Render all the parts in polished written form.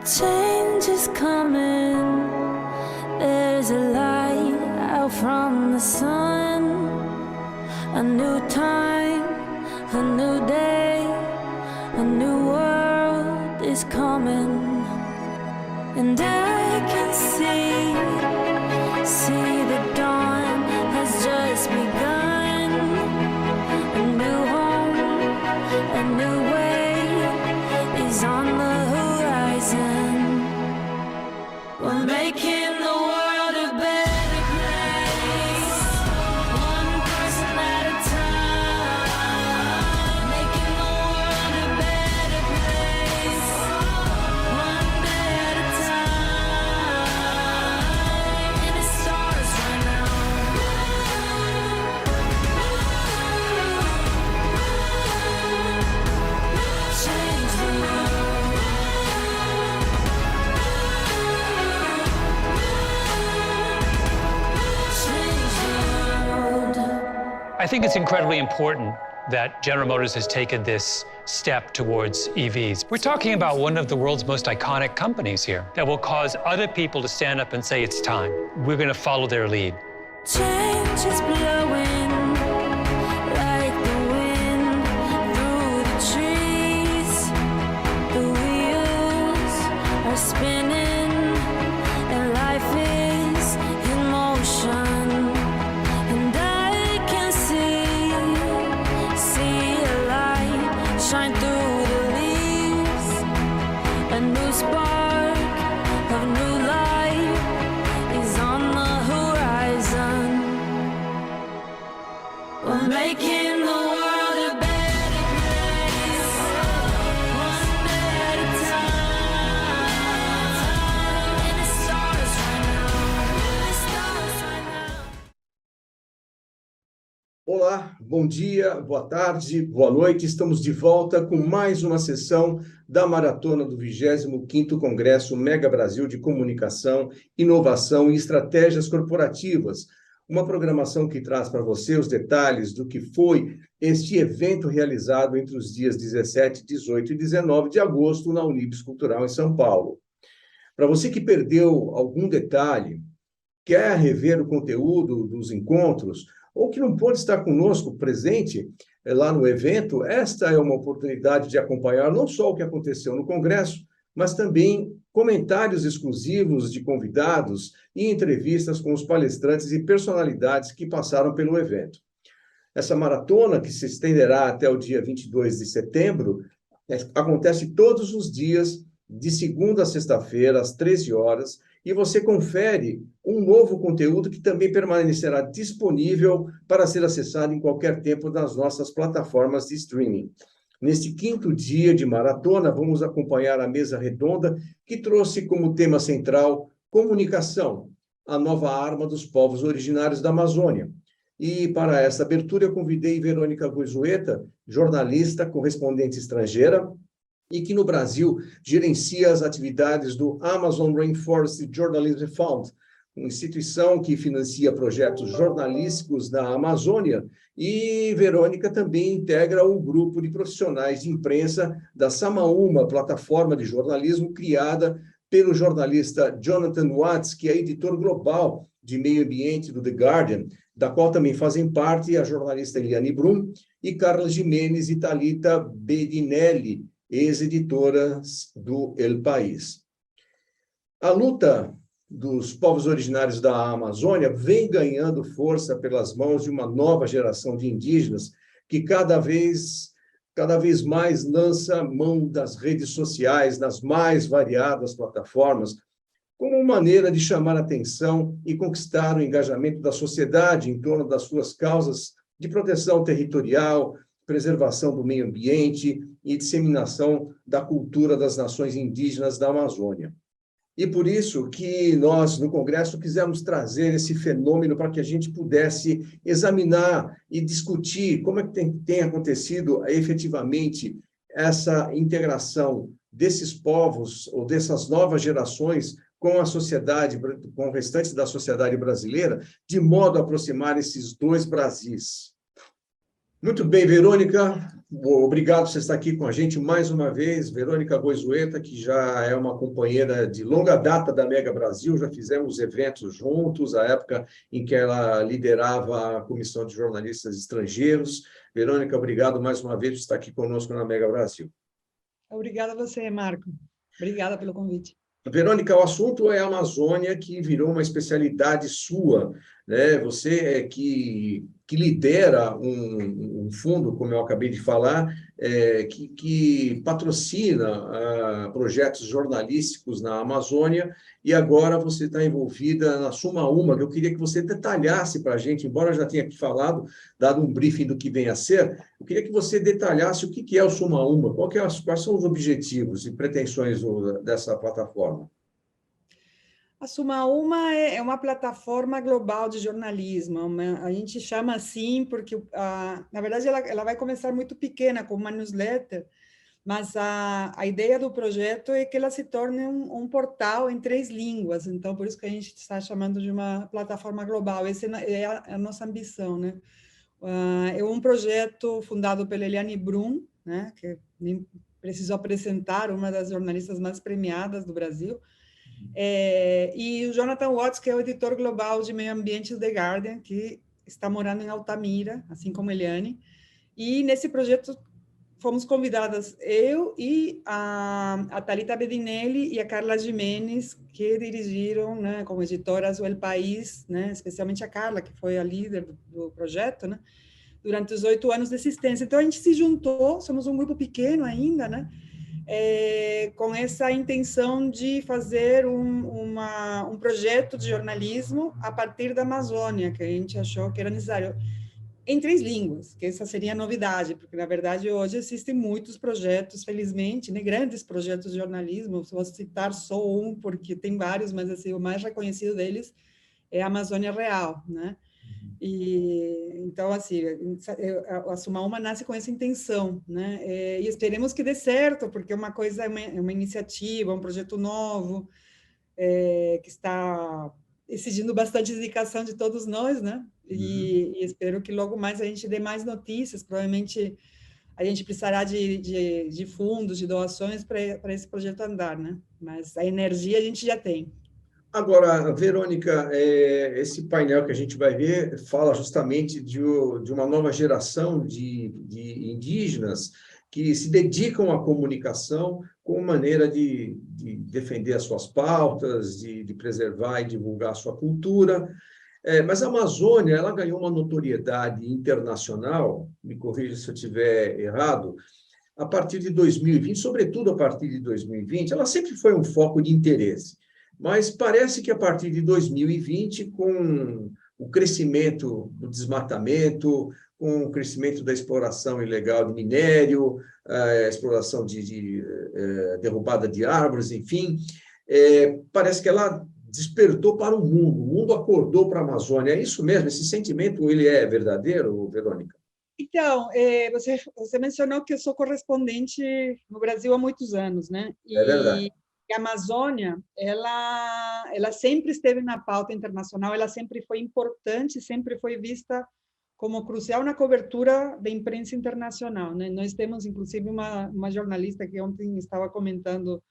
Change is coming. There's a light out from the sun. A new time, a new day, a new world is coming. And I can see the dawn has just begun. A new home, a new way is on the horizon. We're making the world a better place, one person at a time. Making the world a better place, one day at a time. And it starts right now. Change the world. I think it's incredibly important that General Motors has taken this step towards EVs. We're talking about one of the world's most iconic companies here that will cause other people to stand up and say it's time. We're going to follow their lead. Change is blowing like the wind through the trees. The wheels are spinning and life is in motion. And I can see a light shine through the leaves. A new spark of new life is on the horizon. We're making the world a better place, one day at a time. And it starts right now. It starts right now. Olá, bom dia, boa tarde, boa noite. Estamos de volta com mais uma sessão da maratona do 25º Congresso Mega Brasil de Comunicação, Inovação e Estratégias Corporativas. Uma programação que traz para você os detalhes do que foi este evento realizado entre os dias 17, 18 e 19 de agosto na Unibis Cultural em São Paulo. Para você que perdeu algum detalhe, quer rever o conteúdo dos encontros, ou que não pôde estar conosco presente lá no evento, esta é uma oportunidade de acompanhar não só o que aconteceu no Congresso, mas também comentários exclusivos de convidados e entrevistas com os palestrantes e personalidades que passaram pelo evento. Essa maratona, que se estenderá até o dia 22 de setembro, acontece todos os dias, de segunda a sexta-feira, às 13 horas, e você confere um novo conteúdo que também permanecerá disponível para ser acessado em qualquer tempo nas nossas plataformas de streaming. Neste quinto dia de maratona, vamos acompanhar a mesa redonda que trouxe como tema central comunicação, a nova arma dos povos originários da Amazônia. E para essa abertura eu convidei Verônica Goizueta, jornalista, correspondente estrangeira, e que no Brasil gerencia as atividades do Amazon Rainforest Journalism Fund, uma instituição que financia projetos jornalísticos na Amazônia, e Verônica também integra o grupo de profissionais de imprensa da Samaúma, plataforma de jornalismo criada pelo jornalista Jonathan Watts, que é editor global de meio ambiente do The Guardian, da qual também fazem parte a jornalista Eliane Brum e Carla Jimenez e Thalita Bedinelli, ex-editoras do El País. A luta dos povos originários da Amazônia vem ganhando força pelas mãos de uma nova geração de indígenas que cada vez mais lança mão das redes sociais nas mais variadas plataformas como maneira de chamar atenção e conquistar o engajamento da sociedade em torno das suas causas de proteção territorial, preservação do meio ambiente e disseminação da cultura das nações indígenas da Amazônia. E por isso que nós, no Congresso, quisemos trazer esse fenômeno para que a gente pudesse examinar e discutir como é que tem acontecido efetivamente essa integração desses povos ou dessas novas gerações com a sociedade, com o restante da sociedade brasileira, de modo a aproximar esses dois Brasis. Muito bem, Verônica. Obrigado por você estar aqui com a gente mais uma vez. Verônica Goizueta, que já é uma companheira de longa data da Mega Brasil, já fizemos eventos juntos, a época em que ela liderava a Comissão de Jornalistas Estrangeiros. Verônica, obrigado mais uma vez por estar aqui conosco na Mega Brasil. Obrigada a você, Marco. Obrigada pelo convite. Verônica, o assunto é a Amazônia, que virou uma especialidade sua, né? Você é que lidera um fundo, como eu acabei de falar, que patrocina projetos jornalísticos na Amazônia, e agora você está envolvida na Suma Uma, que eu queria que você detalhasse para a gente, embora eu já tenha aqui falado, dado um briefing do que vem a ser, eu queria que você detalhasse o que é o Suma Uma, quais são os objetivos e pretensões dessa plataforma. A Suma Uma é uma plataforma global de jornalismo. A gente chama assim porque, na verdade, ela vai começar muito pequena, como uma newsletter, mas a ideia do projeto é que ela se torne um portal em 3 línguas. Então, por isso que a gente está chamando de uma plataforma global. Essa é a nossa ambição, né? É um projeto fundado pela Eliane Brum, né? Que nem preciso apresentar, uma das jornalistas mais premiadas do Brasil. E o Jonathan Watts, que é o editor global de meio ambiente do The Guardian, que está morando em Altamira, assim como Eliane. E nesse projeto fomos convidadas eu e a Thalita Bedinelli e a Carla Jimenez, que dirigiram, né, como editoras, o El País, né, especialmente a Carla, que foi a líder do projeto, né, durante os 8 anos de existência. Então, a gente se juntou, somos um grupo pequeno ainda, né, com essa intenção de fazer um projeto de jornalismo a partir da Amazônia, que a gente achou que era necessário, em 3 línguas, que essa seria a novidade, porque, na verdade, hoje existem muitos projetos, felizmente, né, grandes projetos de jornalismo, vou citar só um, porque tem vários, mas assim, o mais reconhecido deles é a Amazônia Real, né? E então, assim, a Suma Uma nasce com essa intenção, né? E esperemos que dê certo, porque uma coisa é uma iniciativa, um projeto novo, que está exigindo bastante dedicação de todos nós, né? E espero que logo mais a gente dê mais notícias. Provavelmente a gente precisará de fundos, de doações para esse projeto andar, né? Mas a energia a gente já tem. Agora, Verônica, esse painel que a gente vai ver fala justamente de uma nova geração de indígenas que se dedicam à comunicação como maneira de defender as suas pautas, de preservar e divulgar a sua cultura. Mas a Amazônia, ela ganhou uma notoriedade internacional, me corrija se eu estiver errado, a partir de 2020, sobretudo a partir de 2020, ela sempre foi um foco de interesse. Mas parece que a partir de 2020, com o crescimento do desmatamento, com o crescimento da exploração ilegal de minério, a exploração de derrubada de árvores, enfim, parece que ela despertou para o mundo acordou para a Amazônia. É isso mesmo? Esse sentimento ele é verdadeiro, Verônica? Então, você mencionou que eu sou correspondente no Brasil há muitos anos, né? É verdade. E a Amazônia, ela sempre esteve na pauta internacional, ela sempre foi importante, sempre foi vista como crucial na cobertura da imprensa internacional, né? Nós temos, inclusive, uma jornalista que ontem estava comentando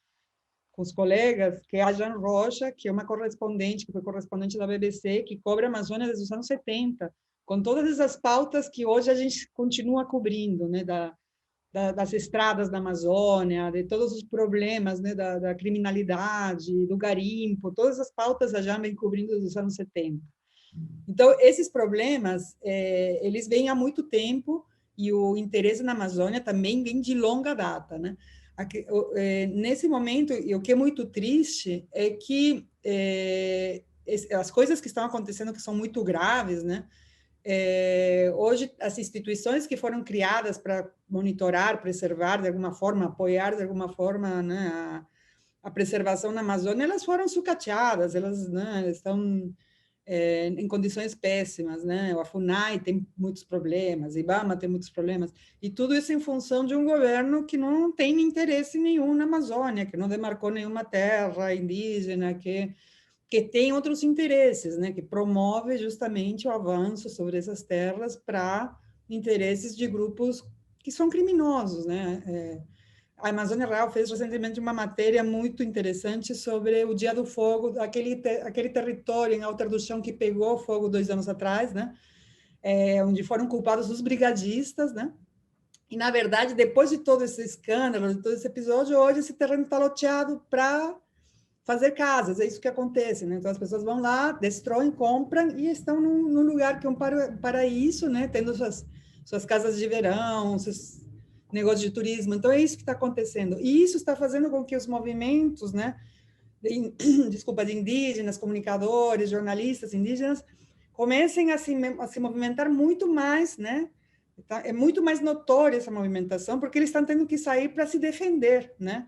com os colegas, que é a Jan Rocha, que é uma correspondente, que foi correspondente da BBC, que cobre a Amazônia desde os anos 70, com todas essas pautas que hoje a gente continua cobrindo, né? Das estradas da Amazônia, de todos os problemas, né, da criminalidade, do garimpo, todas as pautas a Jan vem cobrindo desde os anos 70. Então, esses problemas, eles vêm há muito tempo, e o interesse na Amazônia também vem de longa data, né? Nesse momento, e o que é muito triste é que as coisas que estão acontecendo, que são muito graves, né? Hoje, as instituições que foram criadas para monitorar, preservar de alguma forma, apoiar de alguma forma, né, a preservação na Amazônia, elas foram sucateadas, elas, né, estão em condições péssimas, né? A FUNAI tem muitos problemas, a IBAMA tem muitos problemas, e tudo isso em função de um governo que não tem interesse nenhum na Amazônia, que não demarcou nenhuma terra indígena, que tem outros interesses, né? Que promove justamente o avanço sobre essas terras para interesses de grupos que são criminosos, né? A Amazônia Real fez recentemente uma matéria muito interessante sobre o Dia do Fogo, aquele território em Alter do Chão que pegou fogo 2 anos atrás, né? Onde foram culpados os brigadistas, né? E, na verdade, depois de todo esse escândalo, de todo esse episódio, hoje esse terreno está loteado para fazer casas, é isso que acontece, né? Então, as pessoas vão lá, destroem, compram e estão num lugar que é um paraíso, né? Tendo suas casas de verão, seus negócios de turismo. Então, é isso que está acontecendo. E isso está fazendo com que os movimentos, né? De indígenas, comunicadores, jornalistas indígenas, comecem a se movimentar muito mais, né? É muito mais notória essa movimentação, porque eles estão tendo que sair para se defender, né?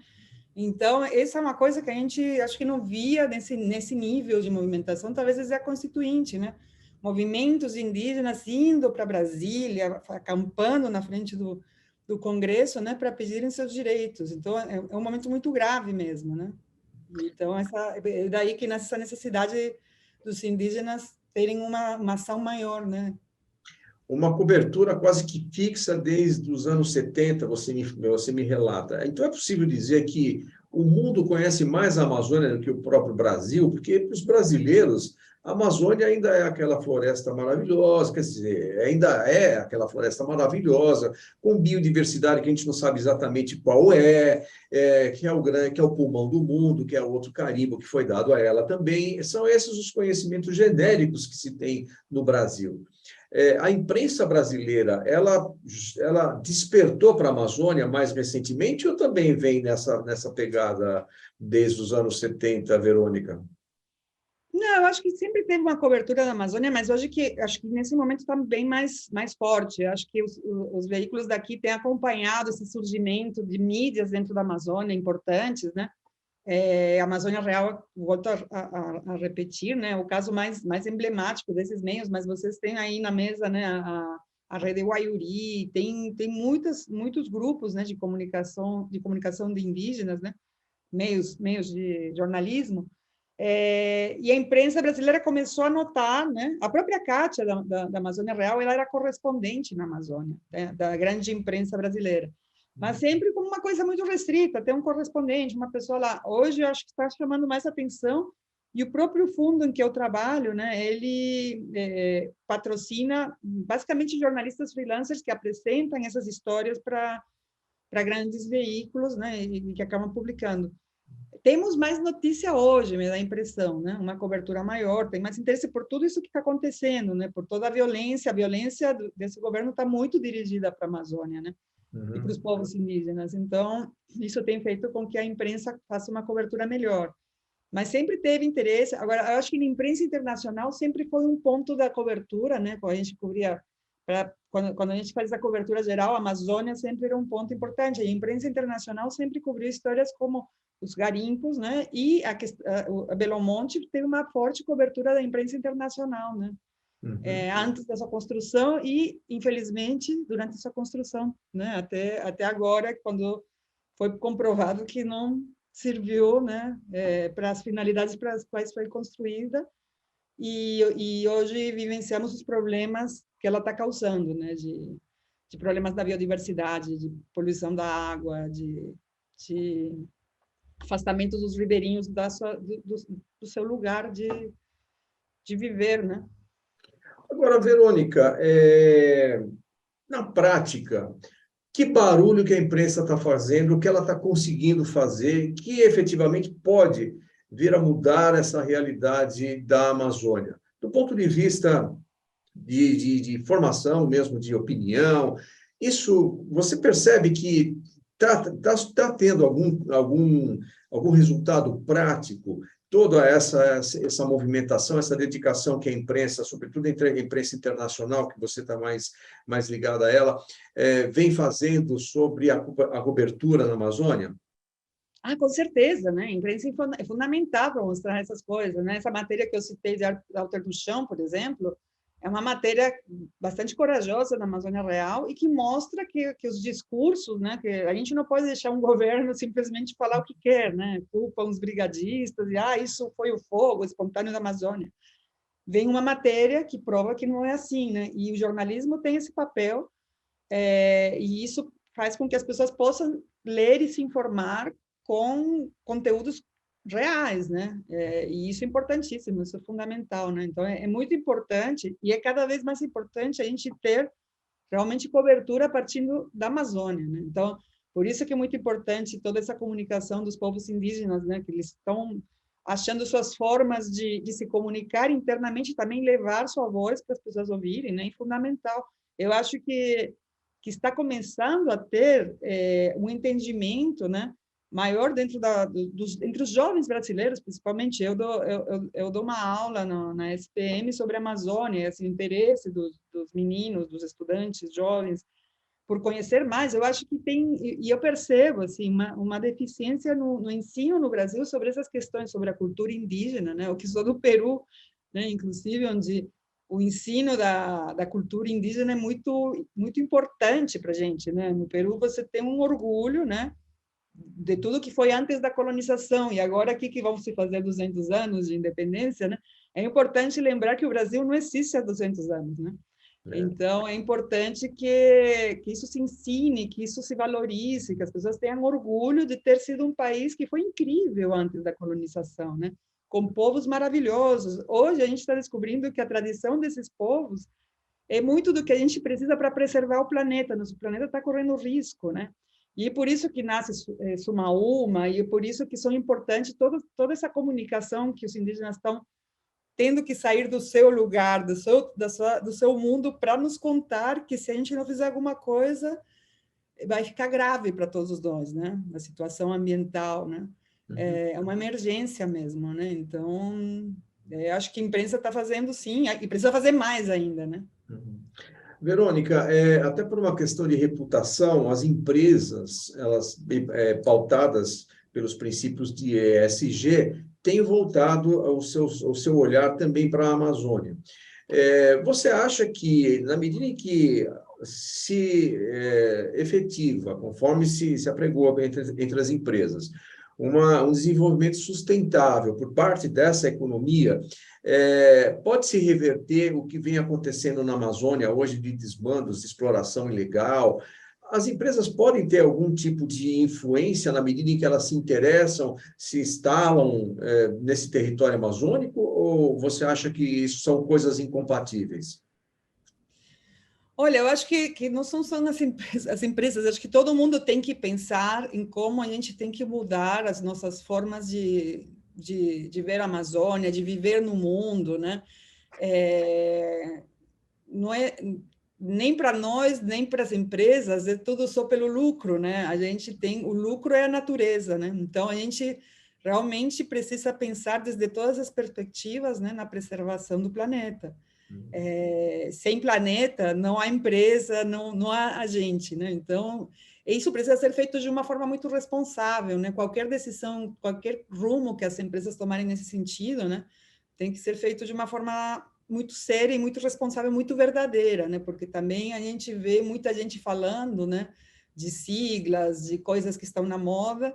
Então, essa é uma coisa que a gente acho que não via nesse nível de movimentação, talvez desde a Constituinte, né? Movimentos indígenas indo para Brasília, acampando na frente do Congresso, né, para pedirem seus direitos. Então, é um momento muito grave mesmo, né? Então, é daí que nasce essa necessidade dos indígenas terem uma ação maior, né? Uma cobertura quase que fixa desde os anos 70, você me relata. Então, é possível dizer que o mundo conhece mais a Amazônia do que o próprio Brasil, porque para os brasileiros, a Amazônia ainda é aquela floresta maravilhosa, quer dizer, ainda é aquela floresta maravilhosa, com biodiversidade que a gente não sabe exatamente qual que é o pulmão do mundo, que é o outro carimbo que foi dado a ela também. São esses os conhecimentos genéricos que se tem no Brasil. A imprensa brasileira, ela despertou para a Amazônia mais recentemente ou também vem nessa pegada desde os anos 70, Verônica? Não, eu acho que sempre teve uma cobertura da Amazônia, mas hoje acho que nesse momento está bem mais forte. Eu acho que os veículos daqui têm acompanhado esse surgimento de mídias dentro da Amazônia importantes, né? A Amazônia Real, volto a repetir, né? O caso mais emblemático desses meios, mas vocês têm aí na mesa, né? A Rede Guaiuri, tem muitos grupos, né? De comunicação de indígenas, né? Meios de jornalismo. E a imprensa brasileira começou a notar, né? A própria Kátia da Amazônia Real, ela era correspondente na Amazônia, né? Da grande imprensa brasileira, mas sempre como uma coisa muito restrita, ter um correspondente, uma pessoa lá. Hoje eu acho que está chamando mais atenção, e o próprio fundo em que eu trabalho, né? Ele patrocina basicamente jornalistas freelancers que apresentam essas histórias para grandes veículos, né? E que acabam publicando. Temos mais notícia hoje, me dá a impressão, né? Uma cobertura maior, tem mais interesse por tudo isso que está acontecendo, né? Por toda a violência desse governo está muito dirigida para a Amazônia, né? E para os povos indígenas. Então, isso tem feito com que a imprensa faça uma cobertura melhor. Mas sempre teve interesse. Agora, eu acho que na imprensa internacional sempre foi um ponto da cobertura, né? Quando a gente cobria, quando a gente faz a cobertura geral, a Amazônia sempre era um ponto importante. A imprensa internacional sempre cobriu histórias como os garimpos, né? E a Belo Monte teve uma forte cobertura da imprensa internacional, né? Antes dessa construção e, infelizmente, durante essa construção, né? Até agora, quando foi comprovado que não serviu, né? Para as finalidades para as quais foi construída, e hoje vivenciamos os problemas que ela está causando, né? De problemas da biodiversidade, de poluição da água, de afastamento dos ribeirinhos do seu lugar de viver, né? Agora, Verônica, na prática, que barulho que a imprensa está fazendo, o que ela está conseguindo fazer, que efetivamente pode vir a mudar essa realidade da Amazônia? Do ponto de vista de formação mesmo, de opinião, isso você percebe que está tendo algum resultado prático? Toda essa movimentação, essa dedicação que a imprensa, sobretudo a imprensa internacional, que você está mais ligada a ela, vem fazendo sobre a cobertura na Amazônia? Com certeza, né? A imprensa é fundamental para mostrar essas coisas, né? Essa matéria que eu citei de Alter do Chão, por exemplo, é uma matéria bastante corajosa da Amazônia Real e que mostra que os discursos, né, que a gente não pode deixar um governo simplesmente falar o que quer, né? Culpa os brigadistas e isso foi o fogo espontâneo da Amazônia. vem uma matéria que prova que não é assim, né? E o jornalismo tem esse papel, e isso faz com que as pessoas possam ler e se informar com conteúdos reais, né? E isso é importantíssimo, isso é fundamental, né? Então, é muito importante, e é cada vez mais importante a gente ter realmente cobertura a partir da Amazônia, né? Então, por isso que é muito importante toda essa comunicação dos povos indígenas, né? Que eles estão achando suas formas de se comunicar internamente, também levar sua voz para as pessoas ouvirem, né? É fundamental. Eu acho que está começando a ter um entendimento, né? Maior dentro entre os jovens brasileiros, principalmente. Eu dou uma aula na SPM sobre a Amazônia, esse interesse dos meninos, dos estudantes jovens, por conhecer mais. Eu acho que tem, e eu percebo assim, uma deficiência no ensino no Brasil sobre essas questões, sobre a cultura indígena, né? Eu que sou do Peru, né? Inclusive, onde o ensino da cultura indígena é muito importante para a gente, né? No Peru você tem um orgulho, né? De tudo que foi antes da colonização, e agora aqui que vão se fazer 200 anos de independência, né? É importante lembrar que o Brasil não existe há 200 anos, né? Então, é importante que isso se ensine, que isso se valorize, que as pessoas tenham orgulho de ter sido um país que foi incrível antes da colonização, né? Com povos maravilhosos. Hoje, a gente está descobrindo que a tradição desses povos é muito do que a gente precisa para preservar o planeta. Nosso planeta está correndo risco, né? E é por isso que nasce Sumaúma, e é por isso que são importantes toda essa comunicação que os indígenas estão tendo que sair do seu lugar, do seu mundo, para nos contar que se a gente não fizer alguma coisa, vai ficar grave para todos nós, né? A situação ambiental, né? É uma emergência mesmo, né? Então, acho que a imprensa está fazendo sim, e precisa fazer mais ainda, né? Verônica, até por uma questão de reputação, as empresas, elas pautadas pelos princípios de ESG, têm voltado o seu olhar também para a Amazônia. Você acha que, na medida em que se efetiva, conforme se apregou entre as empresas, um desenvolvimento sustentável por parte dessa economia, pode-se reverter o que vem acontecendo na Amazônia hoje de desmandos, de exploração ilegal? As empresas podem ter algum tipo de influência na medida em que elas se interessam, se instalam nesse território amazônico, ou você acha que isso são coisas incompatíveis? Olha, eu acho que não são só as empresas, acho que todo mundo tem que pensar em como a gente tem que mudar as nossas formas de ver a Amazônia, de viver no mundo, né? Não é nem para nós, nem para as empresas, é tudo só pelo lucro, né? A gente tem, o lucro é a natureza, né? Então, a gente realmente precisa pensar desde todas as perspectivas, né, na preservação do planeta. Sem planeta, não há empresa, não há a gente, né? Então, isso precisa ser feito de uma forma muito responsável, né? Qualquer decisão, qualquer rumo que as empresas tomarem nesse sentido, né, tem que ser feito de uma forma muito séria e muito responsável, muito verdadeira, né? Porque também a gente vê muita gente falando, né, de siglas, de coisas que estão na moda,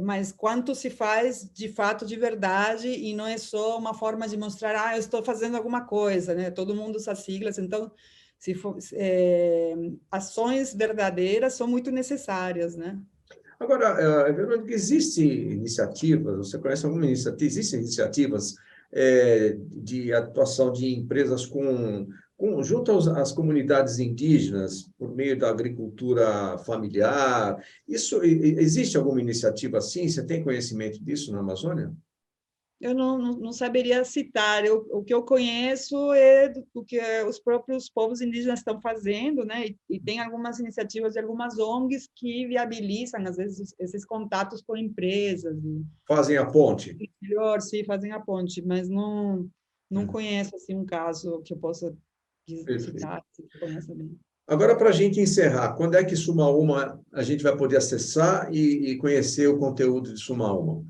mas quanto se faz de fato, de verdade, e não é só uma forma de mostrar, eu estou fazendo alguma coisa, né? Todo mundo usa siglas, então, se for, ações verdadeiras são muito necessárias, né? Agora, Verônica, existem iniciativas, você conhece alguma iniciativa? Existem iniciativas de atuação de empresas junto às comunidades indígenas, por meio da agricultura familiar? Existe alguma iniciativa assim? Você tem conhecimento disso na Amazônia? Eu não saberia citar. O que eu conheço é do que os próprios povos indígenas estão fazendo, né? E tem algumas iniciativas de algumas ONGs que viabilizam, às vezes, esses contatos com empresas. Fazem a ponte? Melhor, sim, fazem a ponte, mas não conheço assim, um caso que eu possa Perfeito. citar, se você conhece bem. Agora, para a gente encerrar, quando é que Sumaúma a gente vai poder acessar e conhecer o conteúdo de Sumaúma?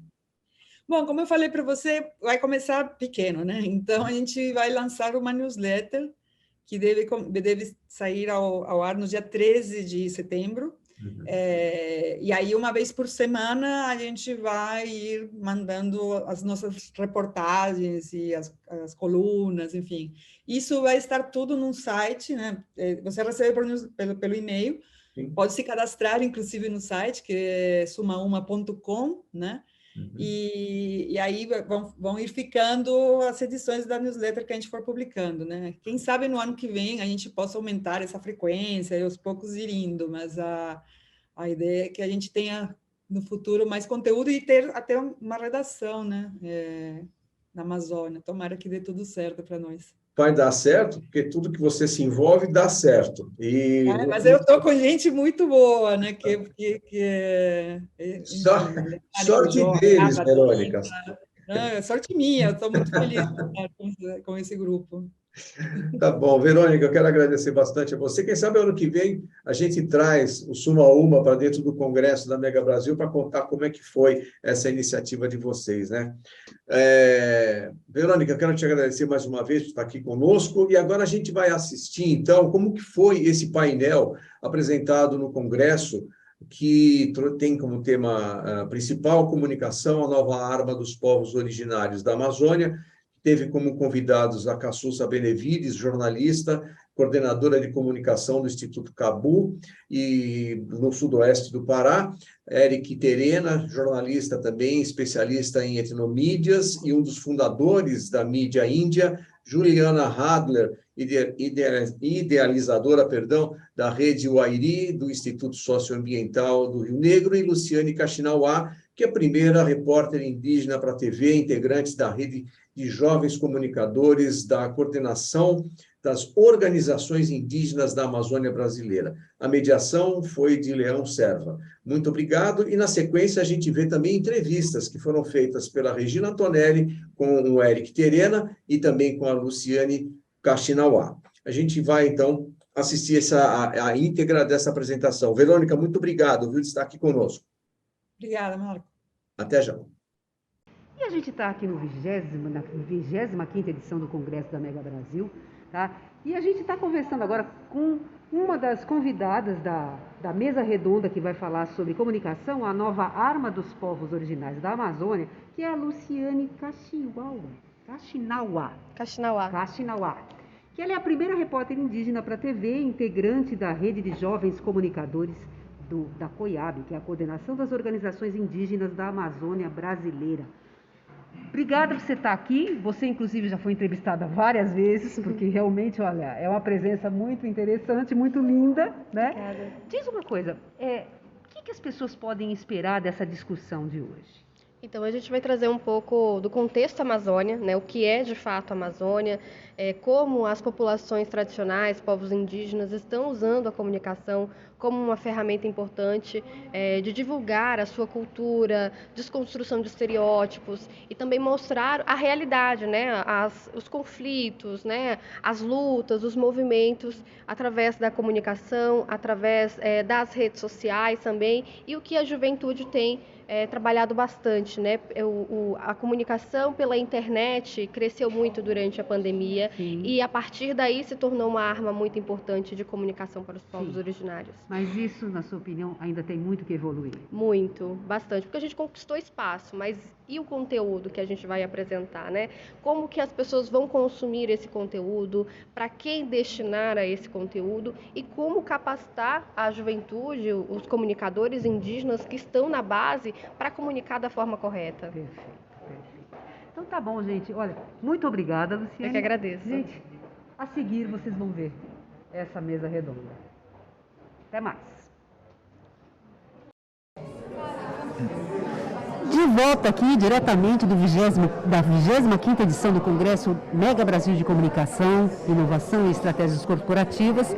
Bom, como eu falei para você, vai começar pequeno, né? Então, a gente vai lançar uma newsletter que deve sair ao ar no dia 13 de setembro. E aí, uma vez por semana, a gente vai ir mandando as nossas reportagens e as colunas, enfim. Isso vai estar tudo num site, né? Você recebe pelo e-mail, Sim. pode se cadastrar, inclusive, no site, que é sumauma.com, né? E aí vão ir ficando as edições da newsletter que a gente for publicando, né? Quem sabe no ano que vem a gente possa aumentar essa frequência e aos poucos ir indo, mas a ideia é que a gente tenha no futuro mais conteúdo e ter até uma redação, né? Na Amazônia. Tomara que dê tudo certo para nós. Vai dar certo, porque tudo que você se envolve dá certo. Mas eu estou com gente muito boa, né? Sorte deles, Verônica. Sorte minha, eu estou muito feliz de estar com esse grupo. Tá bom, Verônica, eu quero agradecer bastante a você. Quem sabe ano que vem a gente traz o Suma Uma para dentro do Congresso da Mega Brasil para contar como é que foi essa iniciativa de vocês, né? Verônica, eu quero te agradecer mais uma vez por estar aqui conosco e agora a gente vai assistir, então, como que foi esse painel apresentado no Congresso que tem como tema principal comunicação, a nova arma dos povos originários da Amazônia. Teve como convidados a Cassussa Benevides, jornalista, coordenadora de comunicação do Instituto Cabu, e no sudoeste do Pará, Eric Terena, jornalista também, especialista em etnomídias, e um dos fundadores da mídia índia, Juliana Hadler, idealizadora, da Rede Uairi, do Instituto Socioambiental do Rio Negro, e Luciane Kaxinawá, que é a primeira repórter indígena para a TV, integrante da Rede de Jovens Comunicadores da Coordenação das Organizações Indígenas da Amazônia Brasileira. A mediação foi de Leão Serva. Muito obrigado. E, na sequência, a gente vê também entrevistas que foram feitas pela Regina Antonelli com o Eric Terena e também com a Luciane Kaxinawá. A gente vai, então, assistir a íntegra dessa apresentação. Verônica, muito obrigado, viu, de estar aqui conosco. Obrigada, Marco. Até já. E a gente está aqui na 25ª edição do Congresso da Mega Brasil, tá? E a gente está conversando agora com uma das convidadas da mesa redonda que vai falar sobre comunicação, a nova arma dos povos originários da Amazônia, que é a Luciane Kaxinawá, que ela é a primeira repórter indígena para a TV, integrante da Rede de Jovens Comunicadores da COIAB, que é a Coordenação das Organizações Indígenas da Amazônia Brasileira. Obrigada por você estar aqui. Você, inclusive, já foi entrevistada várias vezes, porque realmente, olha, é uma presença muito interessante, muito linda, né? Obrigada. Diz uma coisa, o que as pessoas podem esperar dessa discussão de hoje? Então, a gente vai trazer um pouco do contexto Amazônia, né? O que é de fato a Amazônia, como as populações tradicionais, povos indígenas, estão usando a comunicação como uma ferramenta importante de divulgar a sua cultura, desconstrução de estereótipos e também mostrar a realidade, né? Os conflitos, né? As lutas, os movimentos, através da comunicação, através das redes sociais também, e o que a juventude tem trabalhado bastante, né? A comunicação pela internet cresceu muito durante a pandemia. Sim. E a partir daí se tornou uma arma muito importante de comunicação para os povos originários. Mas isso, na sua opinião, ainda tem muito que evoluir? Muito, bastante, porque a gente conquistou espaço, mas e o conteúdo que a gente vai apresentar, né? Como que as pessoas vão consumir esse conteúdo, para quem destinar a esse conteúdo e como capacitar a juventude, os comunicadores indígenas que estão na base para comunicar da forma correta. Perfeito. Então tá bom, gente. Olha, muito obrigada, Luciane. Eu que agradeço. Gente, a seguir vocês vão ver essa mesa redonda. Até mais. De volta aqui, diretamente da 25ª edição do Congresso Mega Brasil de Comunicação, Inovação e Estratégias Corporativas.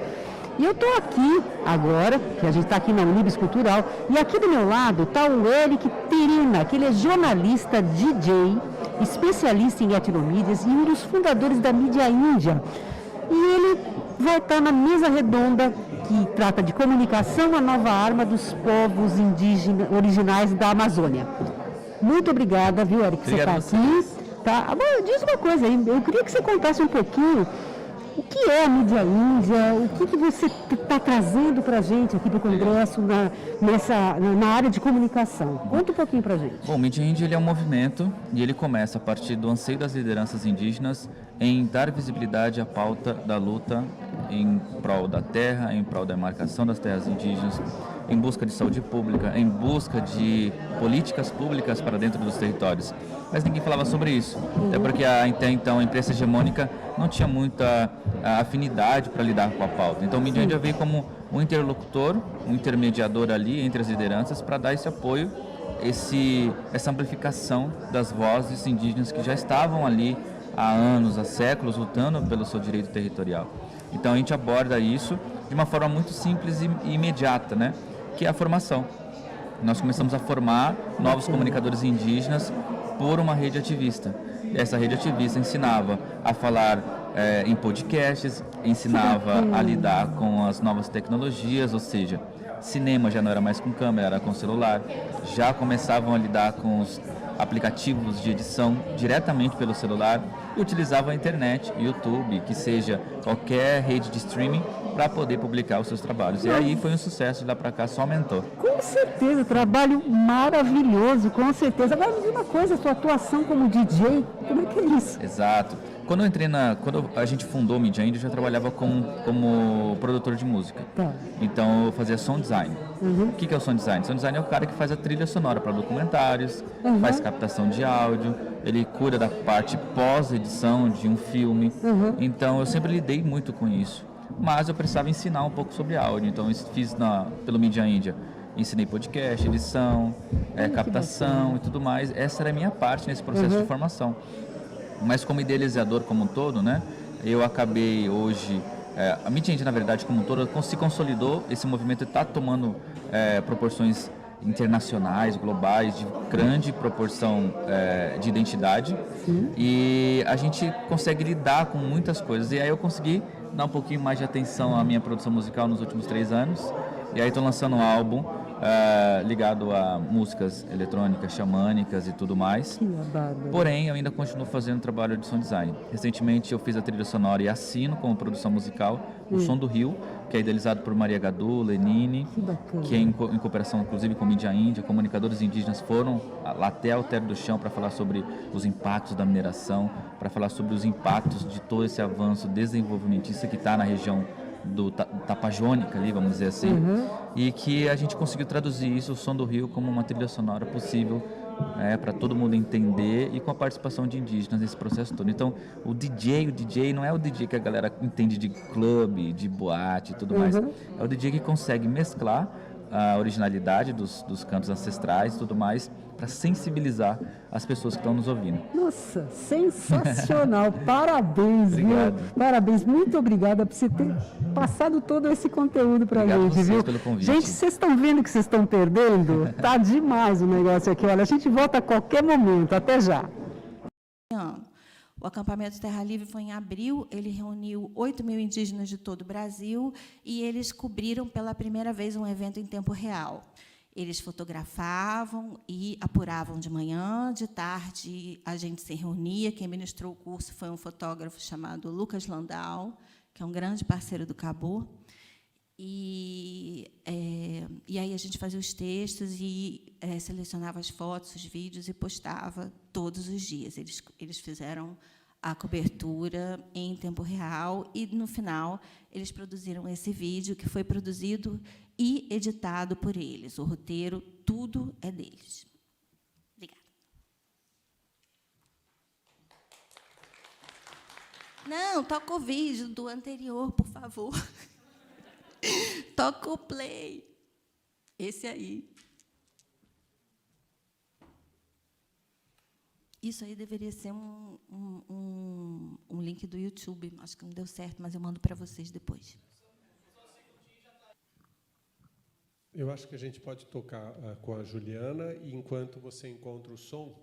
E eu estou aqui agora, que a gente está aqui na Unibis Cultural, e aqui do meu lado está o Eric Terena, que ele é jornalista, DJ, especialista em etnomídias e um dos fundadores da mídia índia. E ele vai estar na mesa redonda que trata de comunicação, a nova arma dos povos indígenas originais da Amazônia. Muito obrigada, viu, Eric, que você está aqui. Tá? Agora, diz uma coisa aí, eu queria que você contasse um pouquinho O que é a mídia índia? O que você está trazendo para a gente aqui para o Congresso na área de comunicação? Conta um pouquinho para a gente. Bom, o Mídia Índia ele é um movimento e ele começa a partir do anseio das lideranças indígenas em dar visibilidade à pauta da luta em prol da terra, em prol da demarcação das terras indígenas, em busca de saúde pública, em busca de políticas públicas para dentro dos territórios. Mas ninguém falava sobre isso, até porque até então a imprensa hegemônica não tinha muita afinidade para lidar com a pauta. Então o Mídia Índia veio como um interlocutor, um intermediador ali entre as lideranças para dar esse apoio, essa amplificação das vozes indígenas que já estavam ali há anos, há séculos, lutando pelo seu direito territorial. Então a gente aborda isso de uma forma muito simples e imediata, né? Que é a formação. Nós começamos a formar novos comunicadores indígenas por uma rede ativista. Essa rede ativista ensinava a falar em podcasts, ensinava a lidar com as novas tecnologias, ou seja, cinema já não era mais com câmera, era com celular, já começavam a lidar com os aplicativos de edição diretamente pelo celular e utilizavam a internet, YouTube, que seja qualquer rede de streaming para poder publicar os seus trabalhos. E aí foi um sucesso, de lá para cá só aumentou. Com certeza, trabalho maravilhoso, com certeza. Agora me diz uma coisa, a sua atuação como DJ, como é que é isso? Exato. Quando a gente fundou o Mídia Índia, eu já trabalhava como produtor de música. Tá. Então eu fazia sound design. O que é o sound design? Sound design é o cara que faz a trilha sonora para documentários, faz captação de áudio, ele cuida da parte pós-edição de um filme. Então eu sempre lidei muito com isso. Mas eu precisava ensinar um pouco sobre áudio. Então eu fiz pelo Mídia Índia. Ensinei podcast, edição, captação e tudo mais. Essa era a minha parte nesse processo de formação. Mas como idealizador como um todo, né, eu acabei hoje, a Mídia Índia, na verdade, como um todo, se consolidou, esse movimento está tomando proporções internacionais, globais, de grande proporção de identidade. E a gente consegue lidar com muitas coisas. E aí eu consegui dar um pouquinho mais de atenção à minha produção musical nos últimos 3 anos. E aí estou lançando um álbum ligado a músicas eletrônicas, xamânicas e tudo mais. Porém, eu ainda continuo fazendo trabalho de sound design. Recentemente eu fiz a trilha sonora e assino como produção musical o Som do Rio, que é idealizado por Maria Gadu, Lenine, que é em cooperação inclusive com Mídia Índia. Comunicadores indígenas foram lá até o Alter do Chão para falar sobre os impactos da mineração, para falar sobre os impactos de todo esse avanço desenvolvimentista que está na região do Tapajônica ali, vamos dizer assim, e que a gente conseguiu traduzir isso, o Som do Rio, como uma trilha sonora possível para todo mundo entender e com a participação de indígenas nesse processo todo. Então, o DJ não é o DJ que a galera entende de clube, de boate e tudo mais. É o DJ que consegue mesclar a originalidade dos cantos ancestrais e tudo mais para sensibilizar as pessoas que estão nos ouvindo. Nossa, sensacional! Parabéns, Obrigado. viu? Parabéns, muito obrigada por você ter passado todo esse conteúdo para a Obrigado gente, vocês viu? pelo convite. Gente, vocês estão vendo que vocês estão perdendo? Tá demais o negócio aqui. Olha, a gente volta a qualquer momento. Até já. O acampamento Terra Livre foi em abril, ele reuniu 8.000 indígenas de todo o Brasil e eles cobriram pela primeira vez um evento em tempo real. Eles fotografavam e apuravam de manhã, de tarde a gente se reunia. Quem ministrou o curso foi um fotógrafo chamado Lucas Landau, que é um grande parceiro do Cabo. E aí a gente fazia os textos e selecionava as fotos, os vídeos e postava todos os dias. Eles fizeram a cobertura em tempo real e, no final, eles produziram esse vídeo, que foi produzido e editado por eles. O roteiro, tudo é deles. Obrigada. Não, toca o vídeo do anterior, por favor. Toca o play. Esse aí. Isso aí deveria ser um link do YouTube. Acho que não deu certo, mas eu mando para vocês depois. Eu acho que a gente pode tocar com a Juliana e enquanto você encontra o som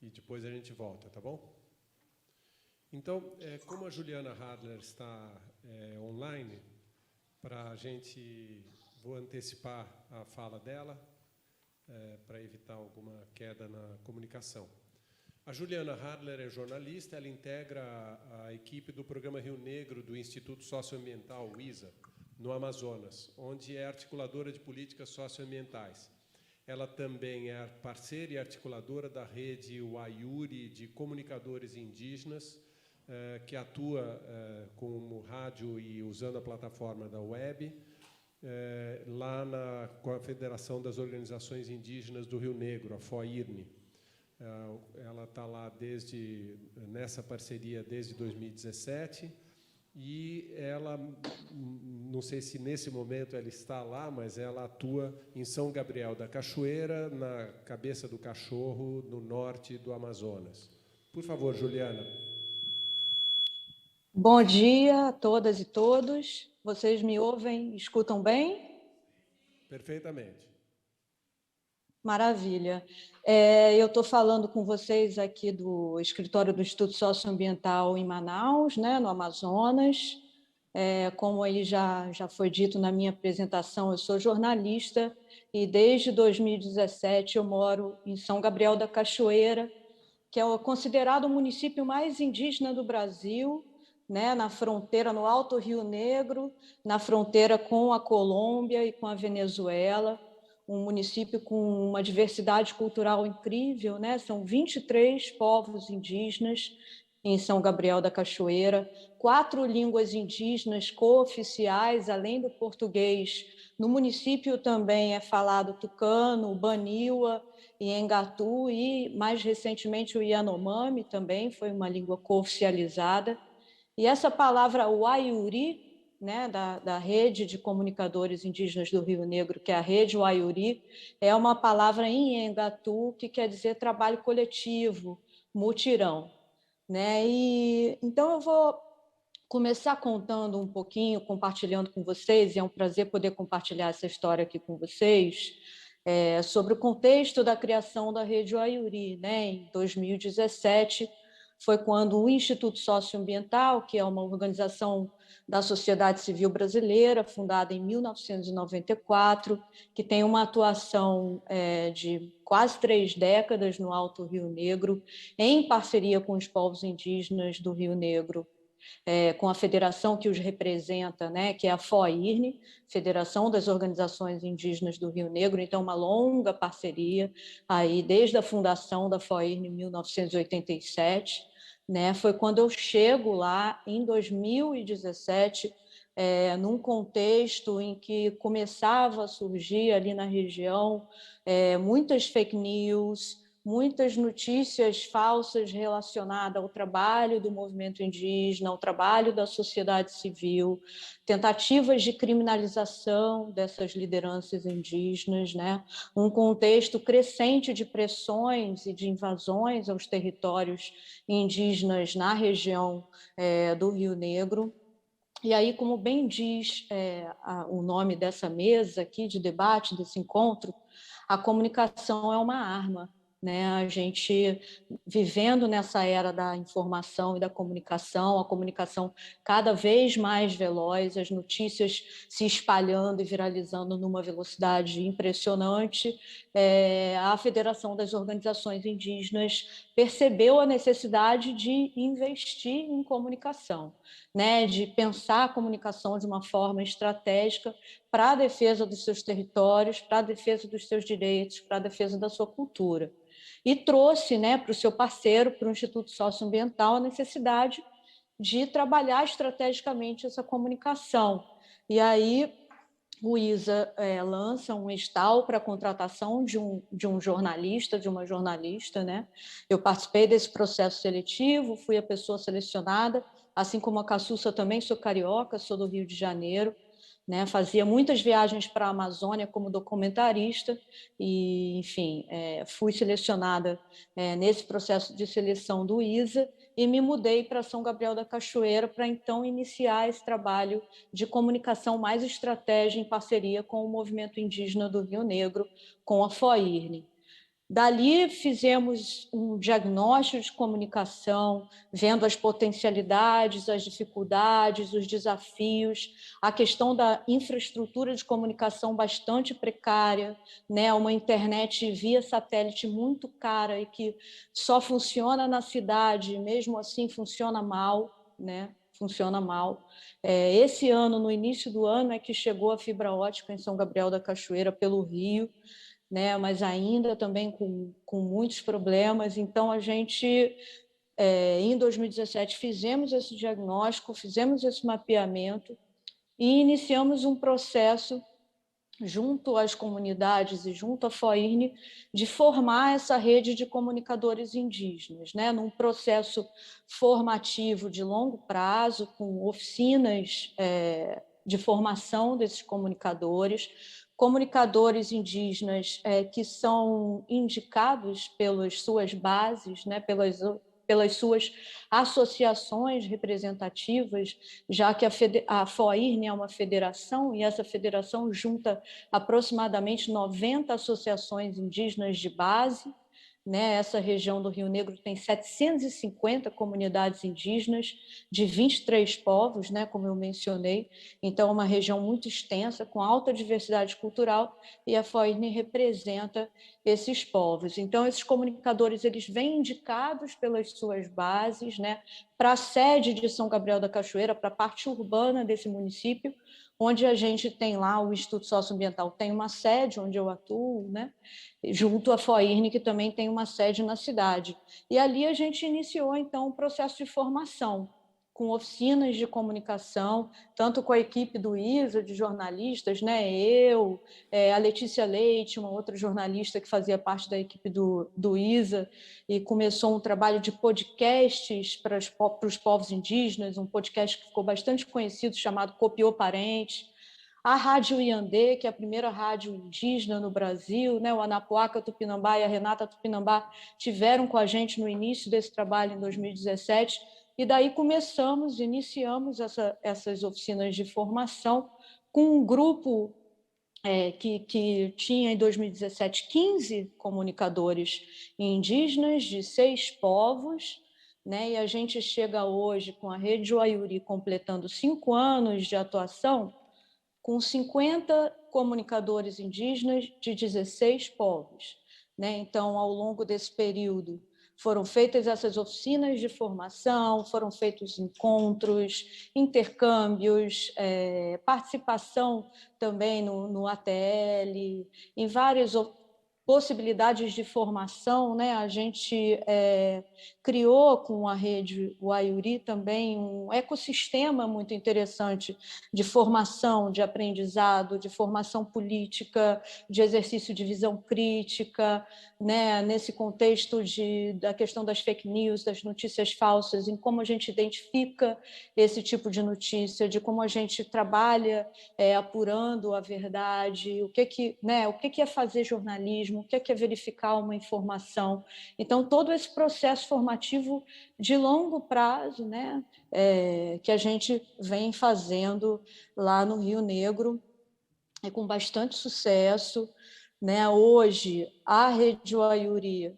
e depois a gente volta, tá bom? Então, como a Juliana Hadler está online, vou antecipar a fala dela para evitar alguma queda na comunicação. A Juliana Harler é jornalista, ela integra a equipe do Programa Rio Negro do Instituto Socioambiental, o ISA, no Amazonas, onde é articuladora de políticas socioambientais. Ela também é parceira e articuladora da rede Wayuri de comunicadores indígenas, que atua como rádio e usando a plataforma da web, lá com a Federação das Organizações Indígenas do Rio Negro, a FOIRNE. Ela está lá nessa parceria desde 2017, e ela, não sei se nesse momento ela está lá, mas ela atua em São Gabriel da Cachoeira, na Cabeça do Cachorro, no norte do Amazonas. Por favor, Juliana. Bom dia a todas e todos. Vocês me ouvem, escutam bem? Perfeitamente. Maravilha. Eu estou falando com vocês aqui do escritório do Instituto Socioambiental em Manaus, né, no Amazonas. Como aí já foi dito na minha apresentação, eu sou jornalista e desde 2017 eu moro em São Gabriel da Cachoeira, que é considerado o município mais indígena do Brasil, né, na fronteira, no Alto Rio Negro, na fronteira com a Colômbia e com a Venezuela. Um município com uma diversidade cultural incrível, né? São 23 povos indígenas em São Gabriel da Cachoeira, 4 línguas indígenas cooficiais, além do português. No município também é falado tucano, baniwa, Engatu e, mais recentemente, o Yanomami também foi uma língua cooficializada. E essa palavra Wayuri, né, da Rede de Comunicadores Indígenas do Rio Negro, que é a Rede Wayuri, é uma palavra em Engatu que quer dizer trabalho coletivo, mutirão, né? E então eu vou começar contando um pouquinho, compartilhando com vocês, e é um prazer poder compartilhar essa história aqui com vocês, sobre o contexto da criação da Rede Wayuri, né? Em 2017, foi quando o Instituto Socioambiental, que é uma organização da sociedade civil brasileira, fundada em 1994, que tem uma atuação de quase 3 décadas no Alto Rio Negro, em parceria com os povos indígenas do Rio Negro, com a federação que os representa, né, que é a FOIRNE, Federação das Organizações Indígenas do Rio Negro. Então, uma longa parceria, aí, desde a fundação da FOIRNE em 1987, né, foi quando eu chego lá, em 2017, num contexto em que começava a surgir ali na região muitas fake news, muitas notícias falsas relacionadas ao trabalho do movimento indígena, ao trabalho da sociedade civil, tentativas de criminalização dessas lideranças indígenas, né? Um contexto crescente de pressões e de invasões aos territórios indígenas na região do Rio Negro. E aí, como bem diz o nome dessa mesa aqui de debate, desse encontro, a comunicação é uma arma, né? A gente, vivendo nessa era da informação e da comunicação, a comunicação cada vez mais veloz, as notícias se espalhando e viralizando numa velocidade impressionante, a Federação das Organizações Indígenas percebeu a necessidade de investir em comunicação, né? De pensar a comunicação de uma forma estratégica para a defesa dos seus territórios, para a defesa dos seus direitos, para a defesa da sua cultura. E trouxe, né, para o seu parceiro, para o Instituto Socioambiental, a necessidade de trabalhar estrategicamente essa comunicação. E aí o ISA lança um edital para a contratação de um jornalista, de uma jornalista, né? Eu participei desse processo seletivo, fui a pessoa selecionada, assim como a Cassussa também, sou carioca, sou do Rio de Janeiro, né? Fazia muitas viagens para a Amazônia como documentarista e, enfim, fui selecionada nesse processo de seleção do ISA e me mudei para São Gabriel da Cachoeira para, então, iniciar esse trabalho de comunicação mais estratégica em parceria com o movimento indígena do Rio Negro, com a FOIRNE. Dali fizemos um diagnóstico de comunicação, vendo as potencialidades, as dificuldades, os desafios, a questão da infraestrutura de comunicação bastante precária, né? Uma internet via satélite muito cara e que só funciona na cidade, mesmo assim funciona mal, né? Funciona mal. Esse ano, no início do ano, é que chegou a fibra ótica em São Gabriel da Cachoeira pelo Rio, né? Mas ainda também com muitos problemas. Então, a gente, em 2017, fizemos esse diagnóstico, fizemos esse mapeamento e iniciamos um processo junto às comunidades e junto à FOIRN, de formar essa rede de comunicadores indígenas, né? Num processo formativo de longo prazo, com oficinas de formação desses comunicadores indígenas que são indicados pelas suas bases, né? pelas suas associações representativas, já que a FOIRN é uma federação, e essa federação junta aproximadamente 90 associações indígenas de base, né? Essa região do Rio Negro tem 750 comunidades indígenas de 23 povos, né? Como eu mencionei, então é uma região muito extensa, com alta diversidade cultural, e a FOIRN representa esses povos. Então, esses comunicadores eles vêm indicados pelas suas bases, né? Para a sede de São Gabriel da Cachoeira, para a parte urbana desse município, onde a gente tem lá o Instituto Socioambiental, tem uma sede onde eu atuo, né? Junto à FOIRN, que também tem uma sede na cidade. E ali a gente iniciou, então, um processo de formação, com oficinas de comunicação, tanto com a equipe do ISA, de jornalistas, né? Eu, a Letícia Leite, uma outra jornalista que fazia parte da equipe do ISA, e começou um trabalho de podcasts para os povos indígenas, um podcast que ficou bastante conhecido, chamado Copiou Parente. A Rádio Iandê, que é a primeira rádio indígena no Brasil, né? O Anapuaca Tupinambá e a Renata Tupinambá tiveram com a gente no início desse trabalho, em 2017, e daí iniciamos essas oficinas de formação com um grupo que tinha, em 2017, 15 comunicadores indígenas de 6 povos, né? E a gente chega hoje, com a Rede Uaiuri completando 5 anos de atuação, com 50 comunicadores indígenas de 16 povos, né? Então, ao longo desse período, foram feitas essas oficinas de formação, foram feitos encontros, intercâmbios, participação também no ATL, em várias possibilidades de formação, né? A gente criou com a Rede Uaiuri também um ecossistema muito interessante de formação, de aprendizado, de formação política, de exercício de visão crítica, né? Nesse contexto da questão das fake news, das notícias falsas, em como a gente identifica esse tipo de notícia, de como a gente trabalha apurando a verdade, o que é fazer jornalismo, o que é verificar uma informação. Então, todo esse processo formativo de longo prazo, né, que a gente vem fazendo lá no Rio Negro, com bastante sucesso, né? Hoje, a Rede Uaiuri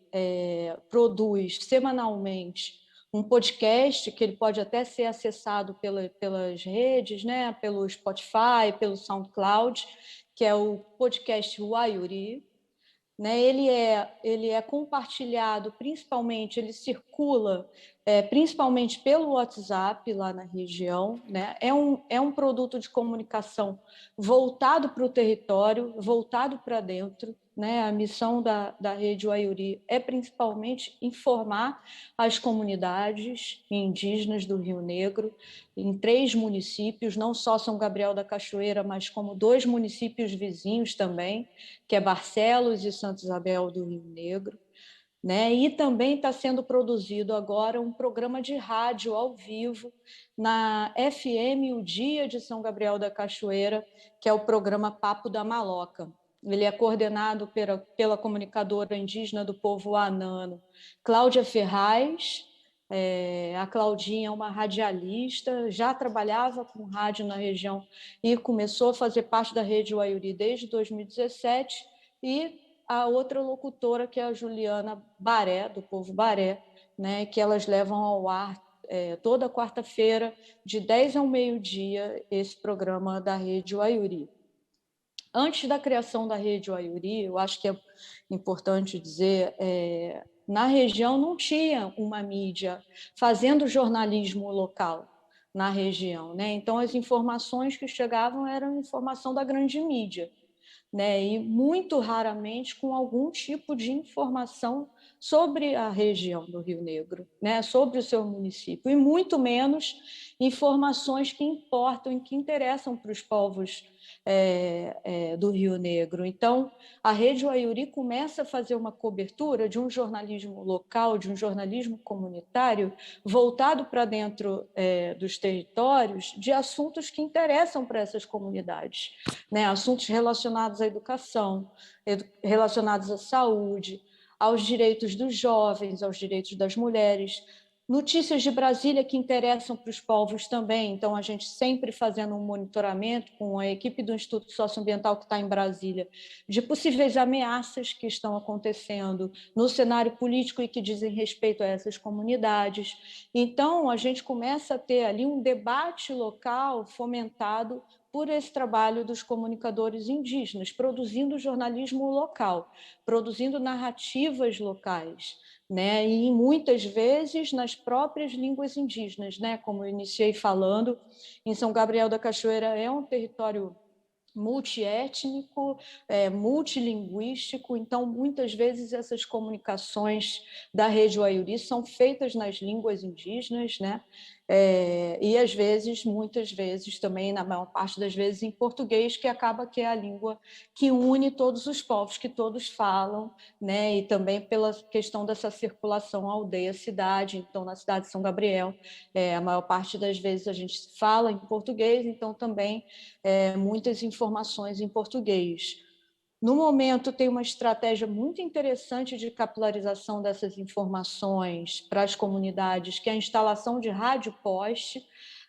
produz semanalmente um podcast que ele pode até ser acessado pelas redes, né? Pelo Spotify, pelo SoundCloud, que é o podcast Uaiuri, né? Ele é compartilhado, principalmente, ele circula principalmente pelo WhatsApp lá na região, né? É um produto de comunicação voltado para o território, voltado para dentro, né? A missão da Rede Uaiuri é principalmente informar as comunidades indígenas do Rio Negro, em 3 municípios, não só São Gabriel da Cachoeira, mas como 2 municípios vizinhos também, que é Barcelos e Santa Isabel do Rio Negro, né? E também está sendo produzido agora um programa de rádio ao vivo na FM O Dia de São Gabriel da Cachoeira, que é o programa Papo da Maloca. Ele é coordenado pela comunicadora indígena do povo Anano, Cláudia Ferraz. A Claudinha é uma radialista, já trabalhava com rádio na região e começou a fazer parte da Rede Uaiuri desde 2017 e a outra locutora, que é a Juliana Baré, do povo Baré, né, que elas levam ao ar toda quarta-feira, de 10 ao meio-dia, esse programa da Rede Uaiuri. Antes da criação da Rede Uaiuri, eu acho que é importante dizer, na região não tinha uma mídia fazendo jornalismo local na região, né? Então, as informações que chegavam eram informação da grande mídia, né? E muito raramente com algum tipo de informação sobre a região do Rio Negro, né? Sobre o seu município, e muito menos informações que importam e que interessam para os povos do Rio Negro. Então, a Rede Uaiuri começa a fazer uma cobertura de um jornalismo local, de um jornalismo comunitário, voltado para dentro dos territórios, de assuntos que interessam para essas comunidades, né? Assuntos relacionados à educação, relacionados à saúde, aos direitos dos jovens, aos direitos das mulheres, notícias de Brasília que interessam para os povos também. Então, a gente sempre fazendo um monitoramento com a equipe do Instituto Socioambiental que está em Brasília, de possíveis ameaças que estão acontecendo no cenário político e que dizem respeito a essas comunidades. Então, a gente começa a ter ali um debate local fomentado por esse trabalho dos comunicadores indígenas, produzindo jornalismo local, produzindo narrativas locais, né? E muitas vezes nas próprias línguas indígenas, né? Como eu iniciei falando, em São Gabriel da Cachoeira é um território multiétnico, multilinguístico, então muitas vezes essas comunicações da Rede Uaiuri são feitas nas línguas indígenas, né? E às vezes, muitas vezes também, na maior parte das vezes, em português, que acaba que é a língua que une todos os povos, que todos falam, né? E também pela questão dessa circulação aldeia-cidade. Então, na cidade de São Gabriel, a maior parte das vezes a gente fala em português, então também muitas informações em português. No momento, tem uma estratégia muito interessante de capilarização dessas informações para as comunidades, que é a instalação de rádio-poste,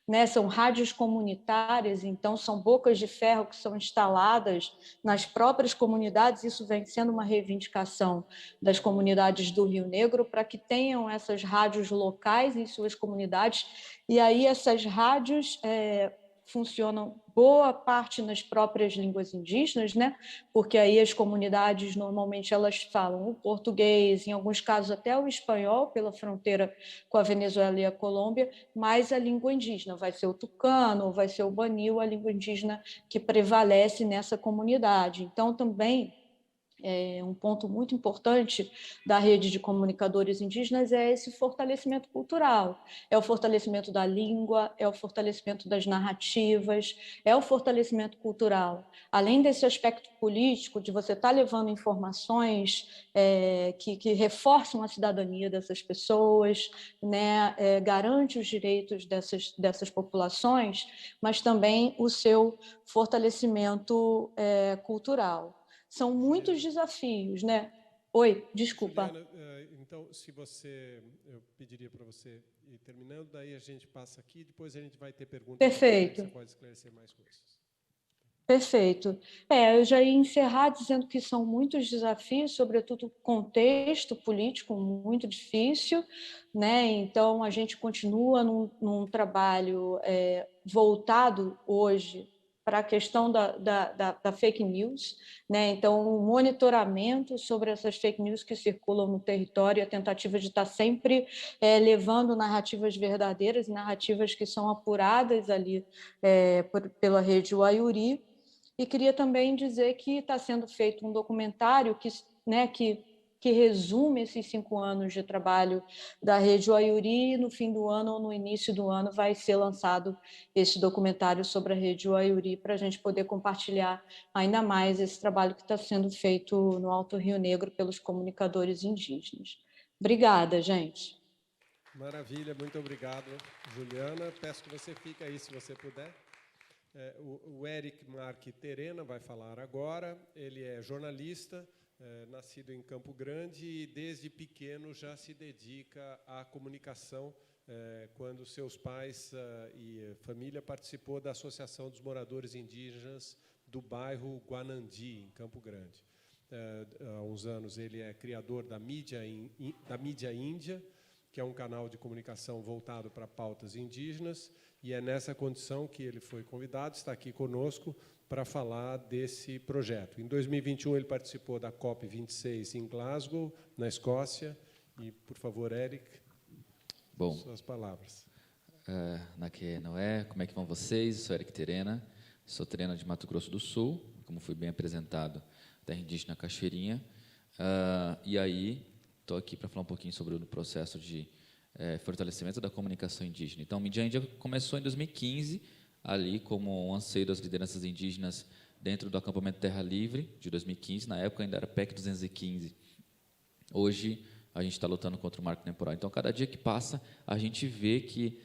né? São rádios comunitárias, então são bocas de ferro que são instaladas nas próprias comunidades. Isso vem sendo uma reivindicação das comunidades do Rio Negro para que tenham essas rádios locais em suas comunidades. E aí essas rádios funcionam boa parte nas próprias línguas indígenas, né? Porque aí as comunidades normalmente elas falam o português, em alguns casos até o espanhol, pela fronteira com a Venezuela e a Colômbia, mas a língua indígena vai ser o tucano, ou vai ser o banil, a língua indígena que prevalece nessa comunidade. Então, também um ponto muito importante da rede de comunicadores indígenas é esse fortalecimento cultural, é o fortalecimento da língua, é o fortalecimento das narrativas, é o fortalecimento cultural. Além desse aspecto político, de você estar levando informações que reforçam a cidadania dessas pessoas, né, garante os direitos dessas populações, mas também o seu fortalecimento cultural. São muitos desafios, né? Oi, desculpa. Juliana, então, eu pediria para você ir terminando, daí a gente passa aqui, depois a gente vai ter perguntas. Perfeito. Você pode esclarecer mais coisas. Perfeito. Eu já ia encerrar dizendo que são muitos desafios, sobretudo contexto político muito difícil, né? Então, a gente continua num trabalho voltado hoje para a questão da fake news, né? Então, o monitoramento sobre essas fake news que circulam no território, a tentativa de estar sempre levando narrativas verdadeiras, narrativas que são apuradas ali pela Rede Uaiuri. E queria também dizer que está sendo feito um documentário que resume esses 5 anos de trabalho da Rede Uaiuri, e no fim do ano ou no início do ano vai ser lançado esse documentário sobre a Rede Uaiuri para a gente poder compartilhar ainda mais esse trabalho que está sendo feito no Alto Rio Negro pelos comunicadores indígenas. Obrigada, gente. Maravilha, muito obrigado, Juliana. Peço que você fique aí, se você puder. O Eric Mark Terena vai falar agora. Ele é jornalista, nascido em Campo Grande e desde pequeno já se dedica à comunicação, quando seus pais e família participou da Associação dos Moradores Indígenas do bairro Guanandi, em Campo Grande. há uns anos, ele é criador da Mídia Índia, que é um canal de comunicação voltado para pautas indígenas, e é nessa condição que ele foi convidado, está aqui conosco para falar desse projeto. Em 2021, ele participou da COP26 em Glasgow, na Escócia. E, por favor, Eric, suas palavras. Naque Noé, como é que vão vocês? Eu sou Eric Terena, sou terena de Mato Grosso do Sul, como fui bem apresentado, terra indígena Cachoeirinha. E aí, estou aqui para falar um pouquinho sobre o processo de fortalecimento da comunicação indígena. Então, a Mídia Índia começou em 2015, ali como um anseio das lideranças indígenas dentro do acampamento Terra Livre, de 2015, na época ainda era PEC 215. Hoje, a gente está lutando contra o marco temporal. Então, cada dia que passa, a gente vê que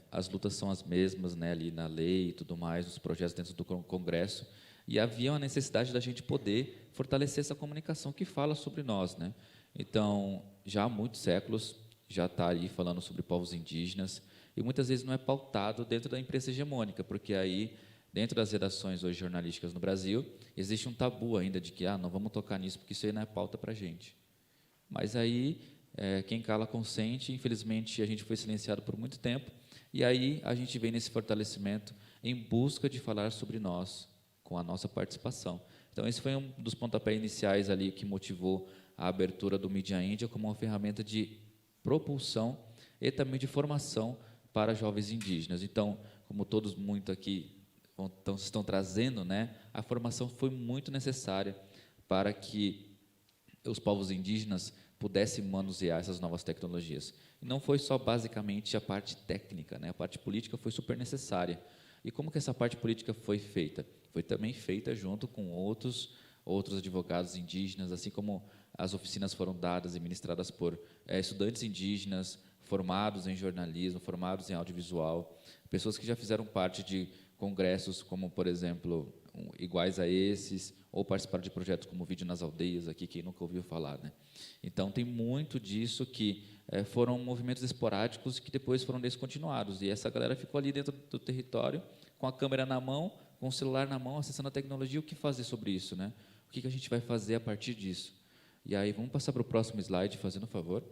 as lutas são as mesmas, né, ali na lei e tudo mais, os projetos dentro do Congresso, e havia uma necessidade da gente poder fortalecer essa comunicação que fala sobre nós, né? Então, já há muitos séculos, já está ali falando sobre povos indígenas, e muitas vezes não é pautado dentro da imprensa hegemônica, porque aí, dentro das redações hoje jornalísticas no Brasil, existe um tabu ainda de que não vamos tocar nisso, porque isso aí não é pauta para a gente. Mas aí, quem cala consente, infelizmente a gente foi silenciado por muito tempo, e aí a gente vem nesse fortalecimento em busca de falar sobre nós, com a nossa participação. Então, esse foi um dos pontapés iniciais ali que motivou a abertura do Mídia Índia como uma ferramenta de propulsão e também de formação para jovens indígenas. Então, como todos muito aqui estão trazendo, né, a formação foi muito necessária para que os povos indígenas pudessem manusear essas novas tecnologias. E não foi só basicamente a parte técnica, né? A parte política foi super necessária. E como que essa parte política foi feita? Foi também feita junto com outros advogados indígenas, assim como as oficinas foram dadas e ministradas por estudantes indígenas, formados em jornalismo, formados em audiovisual, pessoas que já fizeram parte de congressos como, por exemplo, iguais a esses, ou participaram de projetos como Vídeo nas Aldeias, aqui, quem nunca ouviu falar, né? Então, tem muito disso que foram movimentos esporádicos que depois foram descontinuados, e essa galera ficou ali dentro do território, com a câmera na mão, com o celular na mão, acessando a tecnologia. O que fazer sobre isso, né? O que a gente vai fazer a partir disso? E aí, vamos passar para o próximo slide, fazendo um favor.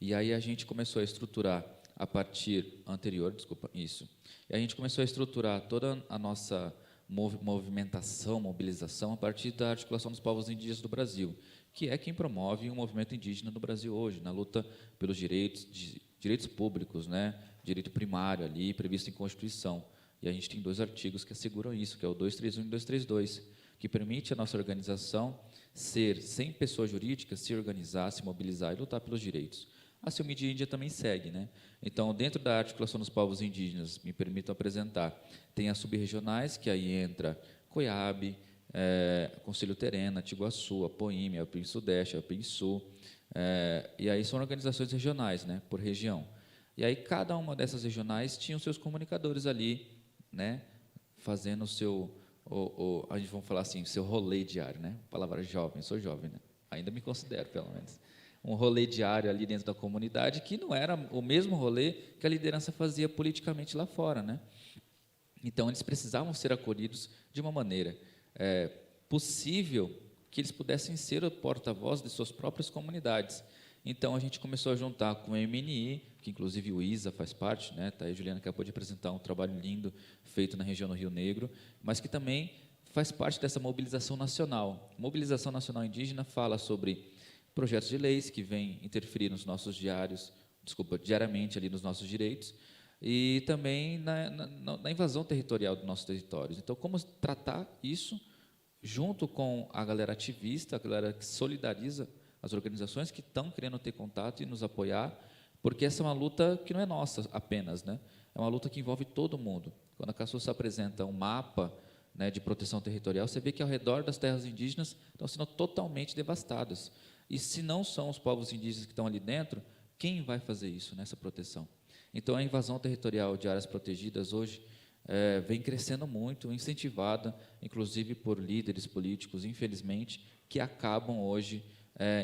E aí a gente começou a estruturar a partir anterior, e a gente começou a estruturar toda a nossa movimentação, mobilização, a partir da articulação dos povos indígenas do Brasil, que é quem promove o movimento indígena no Brasil hoje, na luta pelos direitos públicos, né, direito primário ali, previsto em Constituição. E a gente tem 2 artigos que asseguram isso, que é o 231 e 232, que permite a nossa organização ser, sem pessoa jurídica, se organizar, se mobilizar e lutar pelos direitos. Assim, o Mídia Índia também segue, né? Então, dentro da articulação dos povos indígenas, me permitam apresentar, tem as subregionais, que aí entra Coiabe, Conselho Terena, Tiguaçu, Apoíme, Apim Sudeste, Apim Sul, e aí são organizações regionais, né, por região. E aí cada uma dessas regionais tinha os seus comunicadores ali, né, fazendo o seu, a gente vamos falar assim, seu rolê diário, né? Palavra jovem, sou jovem, né? Ainda me considero, pelo menos. Um rolê diário ali dentro da comunidade, que não era o mesmo rolê que a liderança fazia politicamente lá fora, né? Então, eles precisavam ser acolhidos de uma maneira possível que eles pudessem ser o porta-voz de suas próprias comunidades. Então, a gente começou a juntar com o MNI, que inclusive o ISA faz parte, né? Tá aí a Juliana acabou de apresentar um trabalho lindo feito na região do Rio Negro, mas que também faz parte dessa mobilização nacional. Mobilização nacional indígena fala sobre projetos de leis que vêm interferir nos nossos diariamente ali nos nossos direitos, e também na invasão territorial dos nossos territórios. Então, como tratar isso junto com a galera ativista, a galera que solidariza as organizações que estão querendo ter contato e nos apoiar, porque essa é uma luta que não é nossa apenas, né? É uma luta que envolve todo mundo. Quando a Caçuça apresenta um mapa, né, de proteção territorial, você vê que ao redor das terras indígenas estão sendo totalmente devastadas. E se não são os povos indígenas que estão ali dentro, quem vai fazer isso, nessa proteção? Então, a invasão territorial de áreas protegidas hoje vem crescendo muito, incentivada, inclusive por líderes políticos, infelizmente, que acabam hoje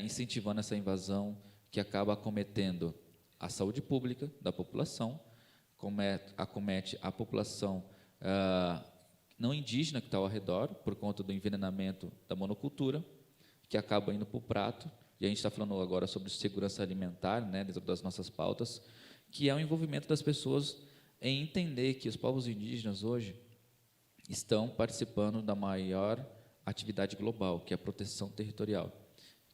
incentivando essa invasão, que acaba acometendo a saúde pública da população, acomete a população não indígena que está ao redor, por conta do envenenamento da monocultura, que acaba indo para o prato, e a gente está falando agora sobre segurança alimentar, né, dentro das nossas pautas, que é o envolvimento das pessoas em entender que os povos indígenas hoje estão participando da maior atividade global, que é a proteção territorial,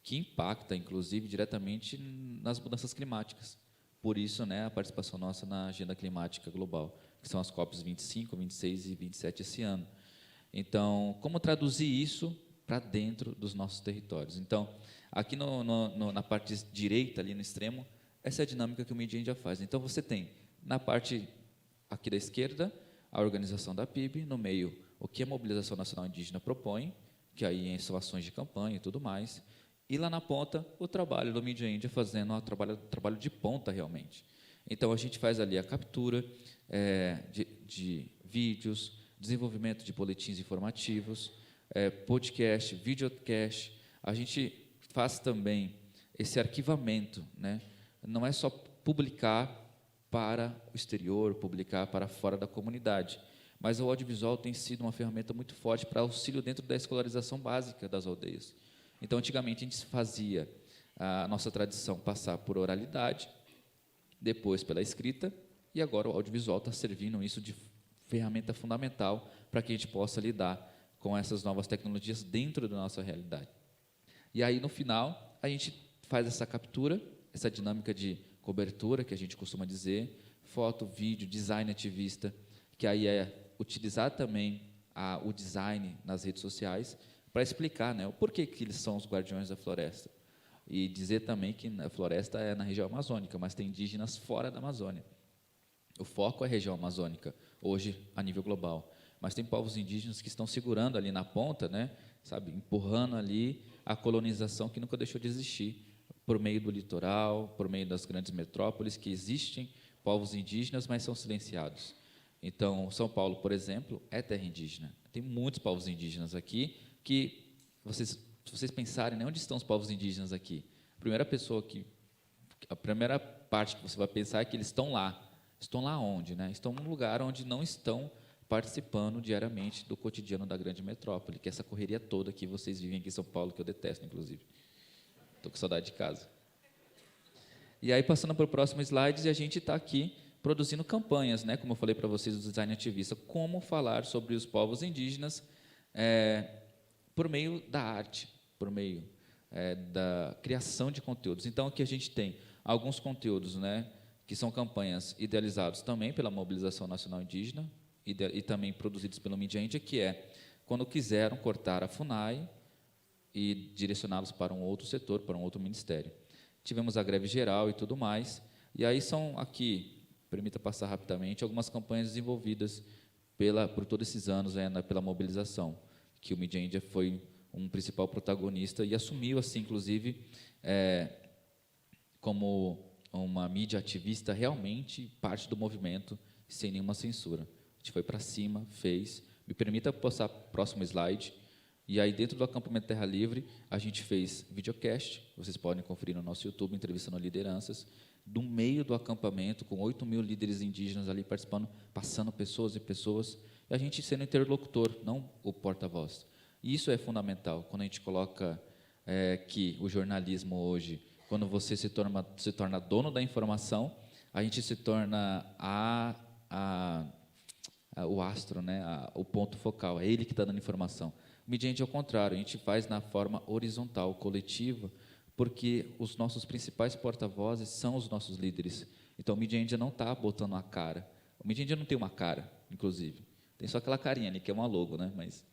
que impacta, inclusive, diretamente nas mudanças climáticas. Por isso, né, a participação nossa na agenda climática global, que são as COPs 25, 26 e 27 esse ano. Então, como traduzir isso para dentro dos nossos territórios? Então, aqui na parte direita, ali no extremo, essa é a dinâmica que o Media India faz. Então, você tem, na parte aqui da esquerda, a organização da PIB, no meio, o que a Mobilização Nacional Indígena propõe, que aí são ações de campanha e tudo mais, e lá na ponta, o trabalho do Media India fazendo o trabalho de ponta, realmente. Então, a gente faz ali a captura de vídeos, desenvolvimento de boletins informativos, podcast, videocast. A gente faz também esse arquivamento, né? Não é só publicar para o exterior, publicar para fora da comunidade, mas o audiovisual tem sido uma ferramenta muito forte para auxílio dentro da escolarização básica das aldeias. Então, antigamente, a gente fazia a nossa tradição passar por oralidade, depois pela escrita, e agora o audiovisual está servindo isso de ferramenta fundamental para que a gente possa lidar com essas novas tecnologias dentro da nossa realidade. E aí, no final, a gente faz essa captura, essa dinâmica de cobertura, que a gente costuma dizer, foto, vídeo, design ativista, que aí é utilizar também o design nas redes sociais para explicar, né, o porquê que eles são os guardiões da floresta. E dizer também que a floresta é na região amazônica, mas tem indígenas fora da Amazônia. O foco é a região amazônica, hoje, a nível global. Mas tem povos indígenas que estão segurando ali na ponta, né, sabe, empurrando ali a colonização que nunca deixou de existir, por meio do litoral, por meio das grandes metrópoles, que existem povos indígenas, mas são silenciados. Então, São Paulo, por exemplo, é terra indígena. Tem muitos povos indígenas aqui que, se vocês pensarem, né, onde estão os povos indígenas aqui? A primeira parte que você vai pensar é que eles estão lá. Estão lá onde? Né? Estão num lugar onde não estão participando diariamente do cotidiano da grande metrópole, que é essa correria toda que vocês vivem aqui em São Paulo, que eu detesto, inclusive. Estou com saudade de casa. E aí, passando para o próximo slide, a gente está aqui produzindo campanhas, né, como eu falei para vocês, do design ativista, como falar sobre os povos indígenas por meio da arte, por meio da criação de conteúdos. Então, aqui a gente tem alguns conteúdos, né, que são campanhas idealizados também pela Mobilização Nacional Indígena e também produzidos pelo Media India, que é quando quiseram cortar a FUNAI e direcioná-los para um outro setor, para um outro ministério. Tivemos a greve geral e tudo mais, e aí são aqui, permita passar rapidamente, algumas campanhas desenvolvidas por todos esses anos pela mobilização, que o Media India foi um principal protagonista e assumiu, assim, inclusive, como uma mídia ativista realmente parte do movimento, sem nenhuma censura. A gente foi para cima, fez. Me permita passar o próximo slide. E aí, dentro do acampamento Terra Livre, a gente fez videocast, vocês podem conferir no nosso YouTube, entrevistando lideranças, do meio do acampamento, com 8.000 líderes indígenas ali participando, passando pessoas e pessoas, e a gente sendo interlocutor, não o porta-voz. E isso é fundamental, quando a gente coloca que o jornalismo hoje, quando você se torna dono da informação, a gente se torna o astro, né, o ponto focal, é ele que está dando informação. O Media India, ao contrário, a gente faz na forma horizontal, coletiva, porque os nossos principais porta-vozes são os nossos líderes. Então, o Media India não está botando a cara. O Media India não tem uma cara, inclusive. Tem só aquela carinha ali, que é uma logo, né? Mas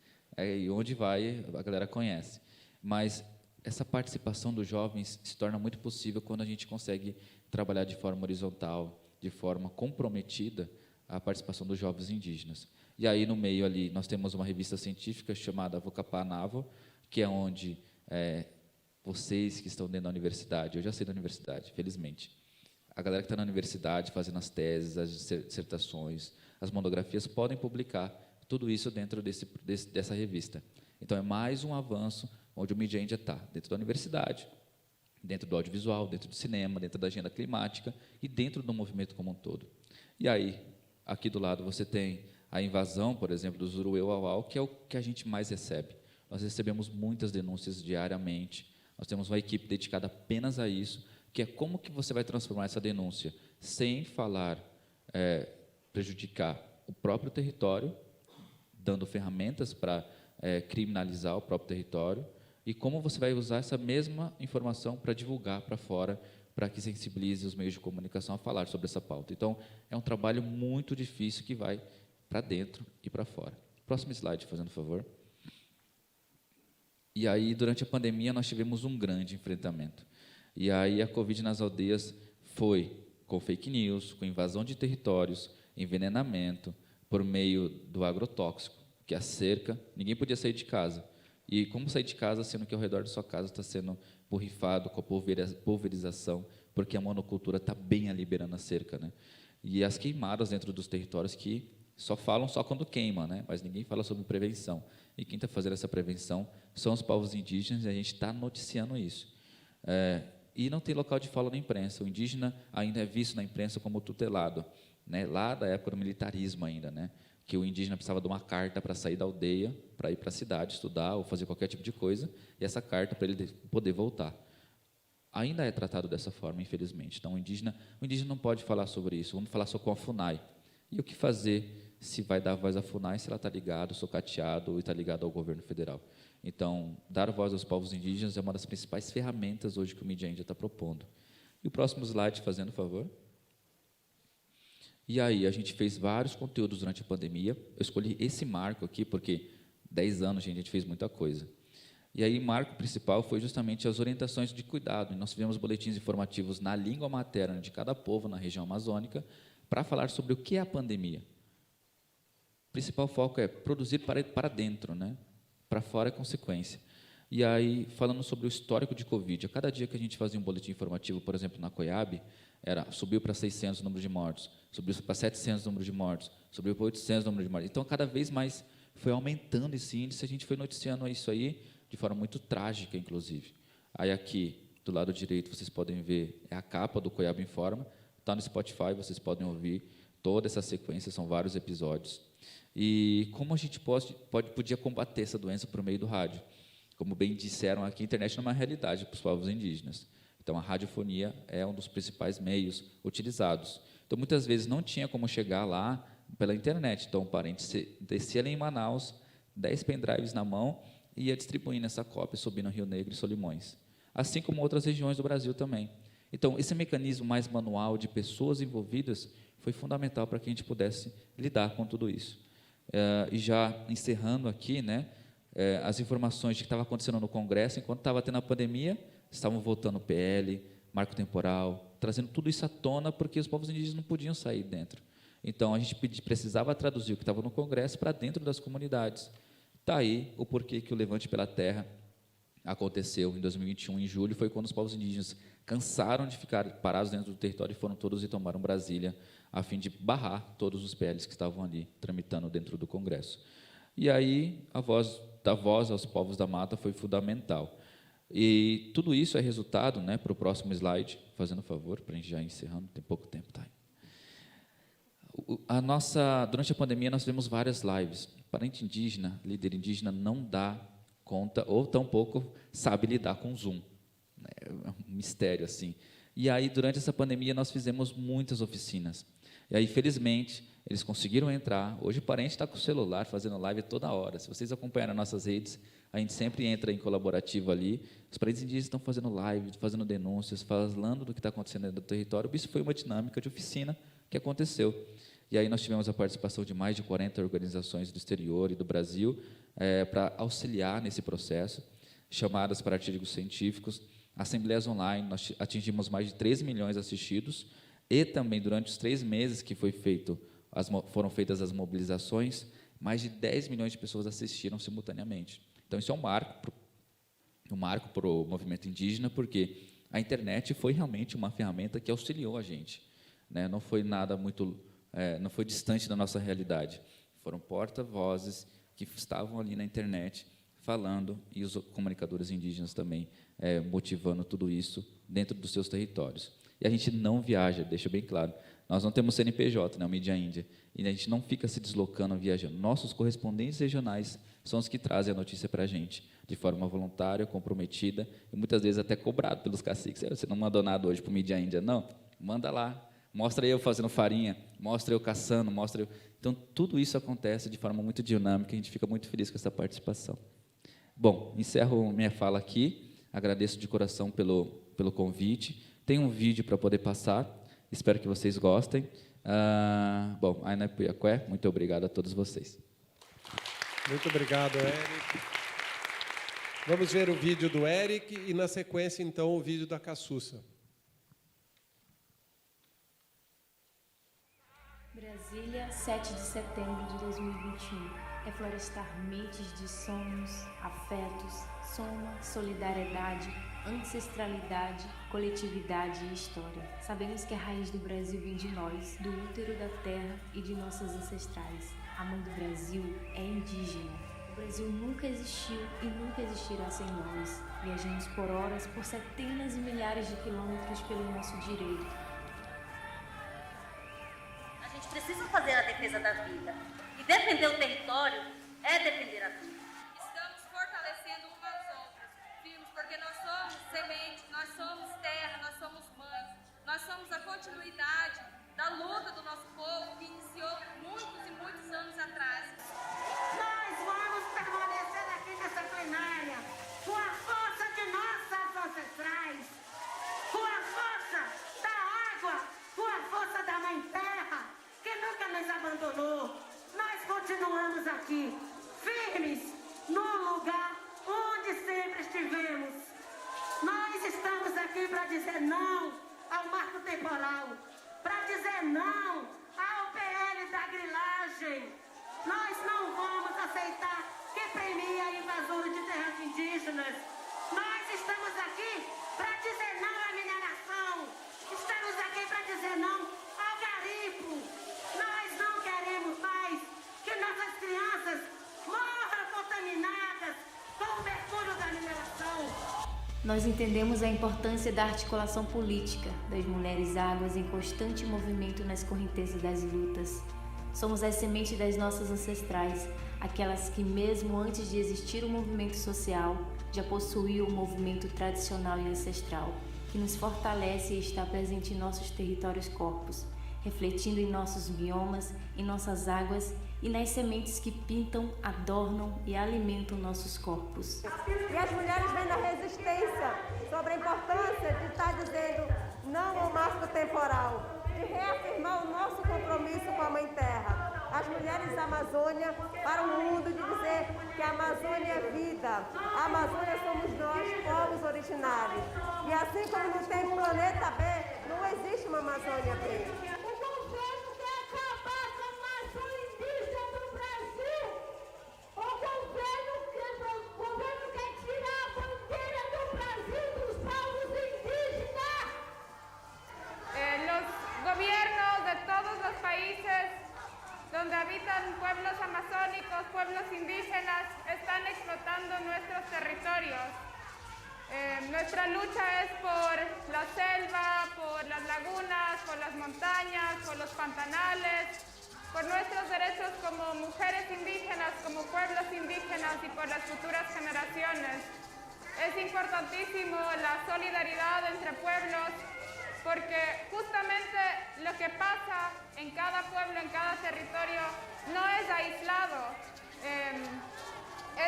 onde vai, a galera conhece. Mas essa participação dos jovens se torna muito possível quando a gente consegue trabalhar de forma horizontal, de forma comprometida, a participação dos jovens indígenas. E aí, no meio ali, nós temos uma revista científica chamada Vocapá Navo, que é onde vocês que estão dentro da universidade, eu já sei da universidade, felizmente, a galera que está na universidade fazendo as teses, as dissertações, as monografias, podem publicar tudo isso dentro dessa revista. Então, é mais um avanço onde o Media India está, dentro da universidade, dentro do audiovisual, dentro do cinema, dentro da agenda climática e dentro do movimento como um todo. E aí, aqui do lado, você tem A invasão, por exemplo, do Zuruê-Uauau, que é o que a gente mais recebe. Nós recebemos muitas denúncias diariamente. Nós temos uma equipe dedicada apenas a isso, que é como que você vai transformar essa denúncia sem falar, prejudicar o próprio território, dando ferramentas para criminalizar o próprio território, e como você vai usar essa mesma informação para divulgar para fora, para que sensibilize os meios de comunicação a falar sobre essa pauta. Então, é um trabalho muito difícil que vai para dentro e para fora. Próximo slide, fazendo favor. E aí, durante a pandemia, nós tivemos um grande enfrentamento. E aí, a Covid nas aldeias foi com fake news, com invasão de territórios, envenenamento, por meio do agrotóxico, que é a cerca. Ninguém podia sair de casa. E como sair de casa, sendo que ao redor da sua casa está sendo borrifado com a pulverização, porque a monocultura está bem ali beirando a cerca, né? E as queimadas dentro dos territórios que só falam só quando queima, né? Mas ninguém fala sobre prevenção. E quem está fazendo essa prevenção são os povos indígenas, e a gente está noticiando isso. E não tem local de fala na imprensa. O indígena ainda é visto na imprensa como tutelado, né? Lá da época do militarismo ainda, né? Que o indígena precisava de uma carta para sair da aldeia, para ir para a cidade estudar ou fazer qualquer tipo de coisa, e essa carta para ele poder voltar. Ainda é tratado dessa forma, infelizmente. Então, o indígena não pode falar sobre isso. Vamos falar só com a FUNAI. E o que fazer se vai dar voz à FUNAI se ela está ligada, socateado, ou está ligada ao governo federal? Então, dar voz aos povos indígenas é uma das principais ferramentas hoje que o Mídia Índia está propondo. E o próximo slide, fazendo favor. E aí, a gente fez vários conteúdos durante a pandemia. Eu escolhi esse marco aqui, porque 10 anos, gente, a gente fez muita coisa. E aí, o marco principal foi justamente as orientações de cuidado. E nós fizemos boletins informativos na língua materna de cada povo na região amazônica, para falar sobre o que é a pandemia. O principal foco é produzir para dentro, né? Para fora é consequência. E aí, falando sobre o histórico de Covid, a cada dia que a gente fazia um boletim informativo, por exemplo, na COIAB, subiu para 600 o número de mortos, subiu para 700 o número de mortos, subiu para 800 o número de mortos. Então, cada vez mais foi aumentando esse índice, a gente foi noticiando isso aí de forma muito trágica, inclusive. Aí, aqui, do lado direito, vocês podem ver, é a capa do COIAB Informa, está no Spotify, vocês podem ouvir toda essa sequência, são vários episódios. E como a gente podia combater essa doença por meio do rádio? Como bem disseram aqui, a internet não é uma realidade para os povos indígenas. Então, a radiofonia é um dos principais meios utilizados. Então, muitas vezes, não tinha como chegar lá pela internet. Então, o parente descia ali em Manaus, 10 pendrives na mão, e ia distribuindo essa cópia, subindo no Rio Negro e Solimões. Assim como outras regiões do Brasil também. Então, esse mecanismo mais manual de pessoas envolvidas foi fundamental para que a gente pudesse lidar com tudo isso. E já encerrando aqui, né, as informações de que estava acontecendo no Congresso, enquanto estava tendo a pandemia, estavam votando PL, marco temporal, trazendo tudo isso à tona, porque os povos indígenas não podiam sair dentro. Então, a gente precisava traduzir o que estava no Congresso para dentro das comunidades. Está aí o porquê que o Levante pela Terra aconteceu em 2021, em julho, foi quando os povos indígenas cansaram de ficar parados dentro do território e foram todos e tomaram Brasília, a fim de barrar todos os PLs que estavam ali, tramitando dentro do Congresso. E aí, dar voz aos povos da mata foi fundamental. E tudo isso é resultado, né, para o próximo slide, fazendo favor, para a gente já ir encerrando, tem pouco tempo, tá? Durante a pandemia, nós fizemos várias lives. Parente indígena, líder indígena, não dá conta, ou tampouco sabe lidar com Zoom. É um mistério, assim. E aí, durante essa pandemia, nós fizemos muitas oficinas. E aí, felizmente, eles conseguiram entrar. Hoje, o parente está com o celular, fazendo live toda hora. Se vocês acompanharem nas nossas redes, a gente sempre entra em colaborativo ali. Os parentes indígenas estão fazendo live, fazendo denúncias, falando do que está acontecendo dentro do território. Isso foi uma dinâmica de oficina que aconteceu. E aí nós tivemos a participação de mais de 40 organizações do exterior e do Brasil para auxiliar nesse processo, chamadas para artigos científicos, assembleias online, nós atingimos mais de 13 milhões assistidos, e também, durante os 3 meses que foram feitas as mobilizações, mais de 10 milhões de pessoas assistiram simultaneamente. Então, isso é um marco para o movimento indígena, porque a internet foi realmente uma ferramenta que auxiliou a gente, né? Não foi nada muito... não foi distante da nossa realidade. Foram porta-vozes que estavam ali na internet falando, e os comunicadores indígenas também motivando tudo isso dentro dos seus territórios. E a gente não viaja, deixa bem claro, Nós não temos CNPJ, né, o Mídia Índia, e a gente não fica se deslocando, viajando. Nossos correspondentes regionais são os que trazem a notícia para a gente, de forma voluntária, comprometida, e muitas vezes até cobrado pelos caciques. Você não mandou nada hoje para o Mídia Índia? Não, manda lá. Mostra eu fazendo farinha, mostra eu caçando, mostra eu... Então, tudo isso acontece de forma muito dinâmica, e a gente fica muito feliz com essa participação. Bom, encerro minha fala aqui, agradeço de coração pelo convite. Tem um vídeo para poder passar, espero que vocês gostem. Bom, Aina Puyacué, muito obrigado a todos vocês. Muito obrigado, Eric. Vamos ver o vídeo do Eric e, na sequência, então, o vídeo da Cassussa. Brasília, 7 de setembro de 2021. É florestar mentes de sonhos, afetos, soma, solidariedade, ancestralidade, coletividade e história. Sabemos que a raiz do Brasil vem de nós, do útero da terra e de nossos ancestrais. A mãe do Brasil é indígena. O Brasil nunca existiu e nunca existirá sem nós. Viajamos por horas, por centenas e milhares de quilômetros pelo nosso direito. A gente precisa fazer a defesa da vida. E defender o território é defender a vida. Estamos fortalecendo umas às outras, firmes, porque nós somos semente, nós somos terra, nós somos mães, nós somos a continuidade da luta do nosso povo que iniciou muitos e muitos anos atrás. Nós vamos permanecer aqui nessa plenária com a força de nossas ancestrais, com a força da água, com a força da Mãe Terra, que nunca nos abandonou. Nós continuamos aqui, firmes, no lugar onde sempre estivemos. Nós estamos aqui para dizer não ao marco temporal, para dizer não ao PL da grilagem. Nós não vamos aceitar que premie a invasão de terras indígenas. Nós estamos aqui para dizer não à mineração. Estamos aqui para dizer não ao garimpo. Nós não queremos mais que nossas crianças morram contaminadas com o mercúrio da mineração. Nós entendemos a importância da articulação política das mulheres águas em constante movimento nas correntezas das lutas. Somos as sementes das nossas ancestrais, aquelas que mesmo antes de existir o movimento social, já possuíam o movimento tradicional e ancestral, que nos fortalece e está presente em nossos territórios corpos, refletindo em nossos biomas, em nossas águas e nas sementes que pintam, adornam e alimentam nossos corpos. E as mulheres vêm na resistência sobre a importância de estar dizendo não ao marco temporal, de reafirmar o nosso compromisso com a Mãe Terra. As mulheres da Amazônia para o mundo, de dizer que a Amazônia é vida, a Amazônia somos nós, povos originários. E assim como não tem planeta B, não existe uma Amazônia B. Gobiernos de todos los países donde habitan pueblos amazónicos, pueblos indígenas, están explotando nuestros territorios. Nuestra lucha es por la selva, por las lagunas, por las montañas, por los pantanales, por nuestros derechos como mujeres indígenas, como pueblos indígenas y por las futuras generaciones. Es importantísimo la solidaridad entre pueblos, porque justamente lo que pasa en cada pueblo, en cada territorio, no es aislado,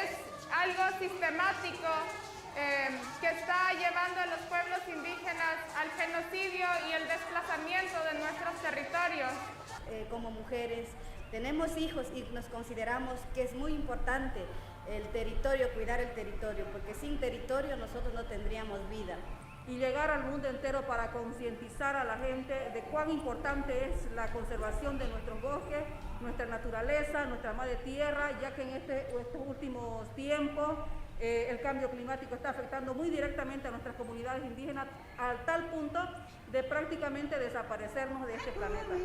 es algo sistemático que está llevando a los pueblos indígenas al genocidio y el desplazamiento de nuestros territorios. Como mujeres tenemos hijos y nos consideramos que es muy importante el territorio, cuidar el territorio, porque sin territorio nosotros no tendríamos vida. Y llegar al mundo entero para concientizar a la gente de cuán importante es la conservación de nuestros bosques, nuestra naturaleza, nuestra madre tierra, ya que en estos últimos tiempos el cambio climático está afectando muy directamente a nuestras comunidades indígenas al tal punto de prácticamente desaparecernos de este planeta.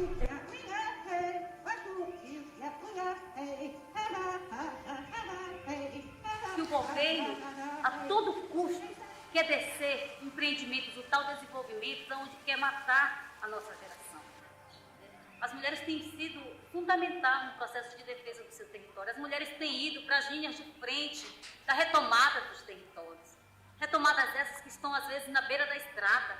Que o governo, a todo custo, quer descer empreendimentos do tal desenvolvimento, onde quer matar a nossa geração. As mulheres têm sido fundamental no processo de defesa do seu território. As mulheres têm ido para as linhas de frente da retomada dos territórios. Retomadas essas que estão, às vezes, na beira da estrada.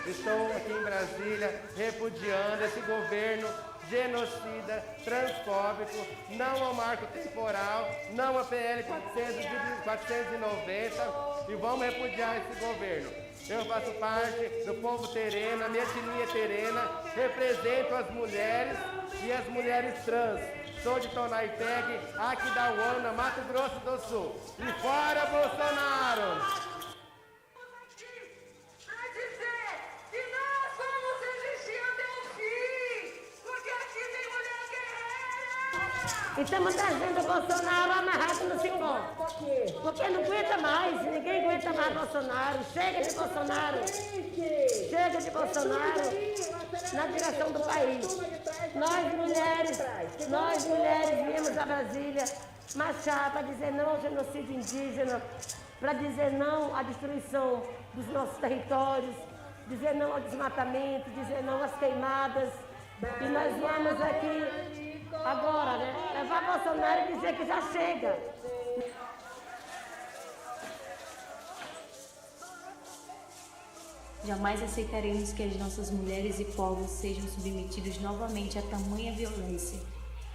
Estou aqui em Brasília repudiando esse governo genocida, transfóbico, não ao marco temporal, não à PL 490 e vamos repudiar esse governo. Eu faço parte do povo terena, minha etnia é terena, represento as mulheres e as mulheres trans. Sou de Tonaipeg, Aquidauana, Mato Grosso do Sul. E fora Bolsonaro! E estamos trazendo o Bolsonaro amarrado no cipó. Porque não aguenta mais, ninguém aguenta mais Bolsonaro. Chega de Bolsonaro. Chega de Bolsonaro na direção do país. Nós mulheres viemos a Brasília marchar para dizer não ao genocídio indígena, para dizer não à destruição dos nossos territórios, dizer não ao desmatamento, dizer não às queimadas. E nós vamos aqui agora, né? Levar Bolsonaro e dizer que já chega. Jamais aceitaremos que as nossas mulheres e povos sejam submetidos novamente a tamanha violência.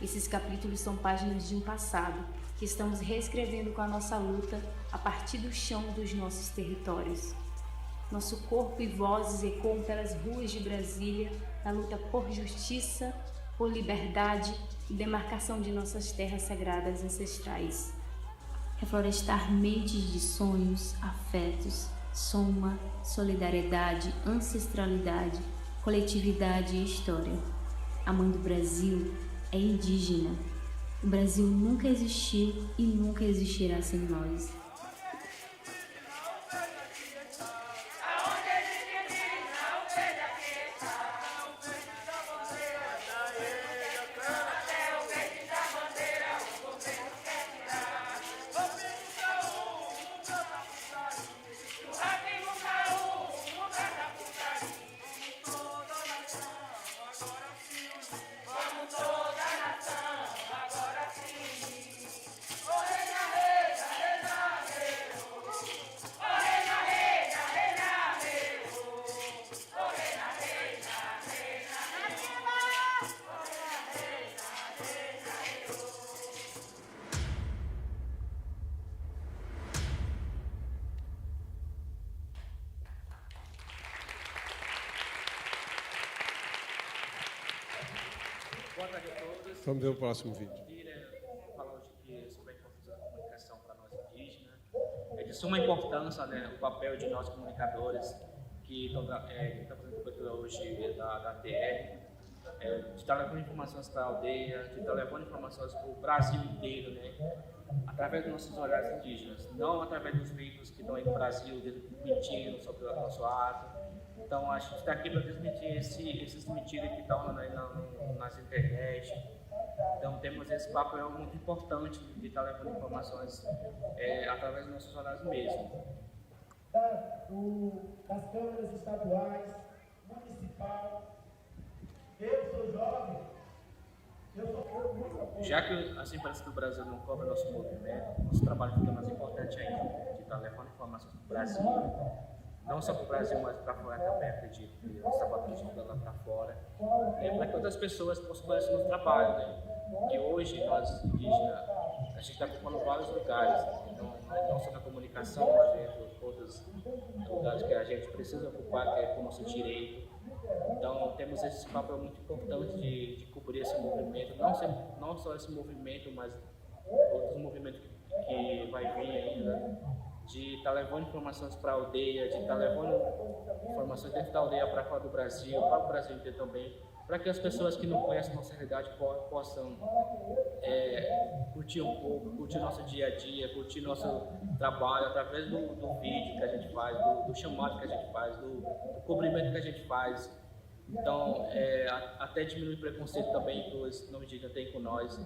Esses capítulos são páginas de um passado que estamos reescrevendo com a nossa luta a partir do chão dos nossos territórios. Nosso corpo e vozes ecoam pelas ruas de Brasília na luta por justiça, por liberdade e demarcação de nossas terras sagradas ancestrais. Reflorestar mentes de sonhos, afetos, soma, solidariedade, ancestralidade, coletividade e história. A mãe do Brasil é indígena. O Brasil nunca existiu e nunca existirá sem nós. Boa tarde a todos. Vamos ver o próximo vídeo. Queria falar hoje aqui sobre a importância da comunicação para nós indígenas. É de suma importância, né, o papel de nós comunicadores que estão fazendo cobertura hoje da TR, de estar levando informações para a aldeia, de estar levando informações para o Brasil inteiro, né, através dos nossos olhares indígenas, não através dos veículos que estão aí no Brasil mentindo sobre o nosso ato. Então, a gente está aqui para desmentir esses mentiras que estão nas internet. Então, temos esse papel muito importante de estar levando informações através dos nossos horários mesmo. Das câmaras estaduais, municipal. Eu sou jovem. Já que as empresas do Brasil não cobram nosso movimento, nosso trabalho fica mais importante ainda, de estar levando informações para o Brasil. Não só para o Brasil, mas para fora também, acredito que nós trabalhamos lá para fora, para que outras pessoas possam conhecer o nosso trabalho, né? Que hoje, nós indígenas, a gente está ocupando vários lugares, não só na comunicação, mas em outros lugares que a gente precisa ocupar, que é com o nosso direito. Então, temos esse papel muito importante de cobrir esse movimento, não só esse movimento, mas outros movimentos que vai vir ainda. De estar levando informações para a aldeia, de estar levando informações dentro da aldeia para fora do Brasil, para o Brasil inteiro também, para que as pessoas que não conhecem a nossa realidade possam curtir um pouco, curtir nosso dia a dia, curtir nosso trabalho através do vídeo que a gente faz, do chamado que a gente faz, do cobrimento que a gente faz. Então, até diminuir o preconceito também que os não indígenas têm com nós.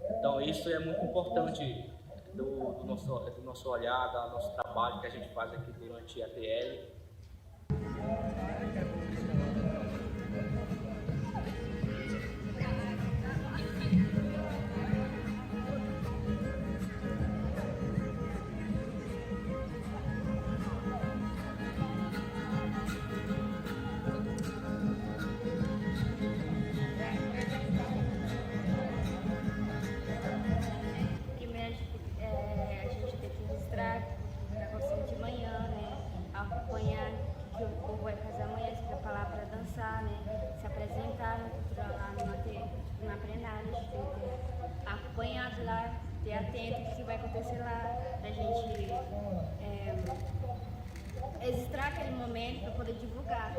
Então, isso é muito importante. do nosso olhar, do nosso trabalho que a gente faz aqui durante a TL. Primeiro a gente tem que registrar para conseguir de manhã, né? Acompanhar o que o povo vai fazer amanhã, se preparar para dançar, né? Se apresentar no cultural lá na plenária, acompanhado lá, ter atento o que vai acontecer lá, para a gente registrar aquele momento para poder divulgar.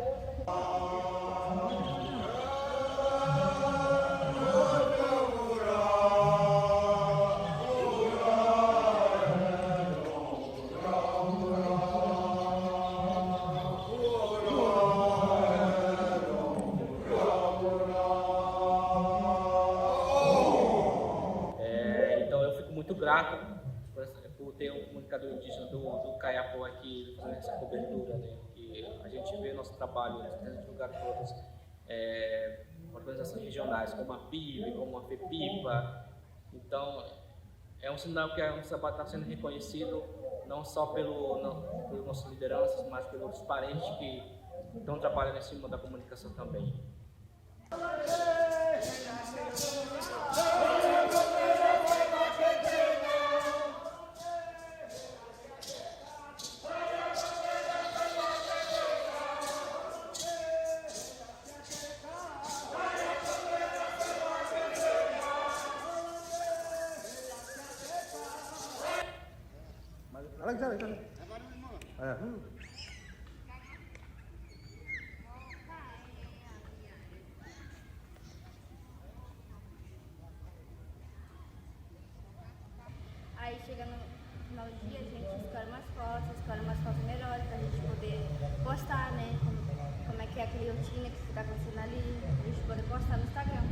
Então eu fico muito grato por ter um comunicador indígena do Caiapó aqui fazendo essa cobertura, né? E a gente vê nosso trabalho tendo divulgado por outras organizações regionais, como a PIB, como a FEPIPA. Então é um sinal que o nosso trabalho está sendo reconhecido não só pelas nossas lideranças, mas pelos outros parentes que estão trabalhando em cima da comunicação também. Aí chega no final do dia, a gente escolhe umas fotos melhores pra gente poder postar, né? Como é que é aquele rotina que tá acontecendo ali, pra gente poder postar no Instagram.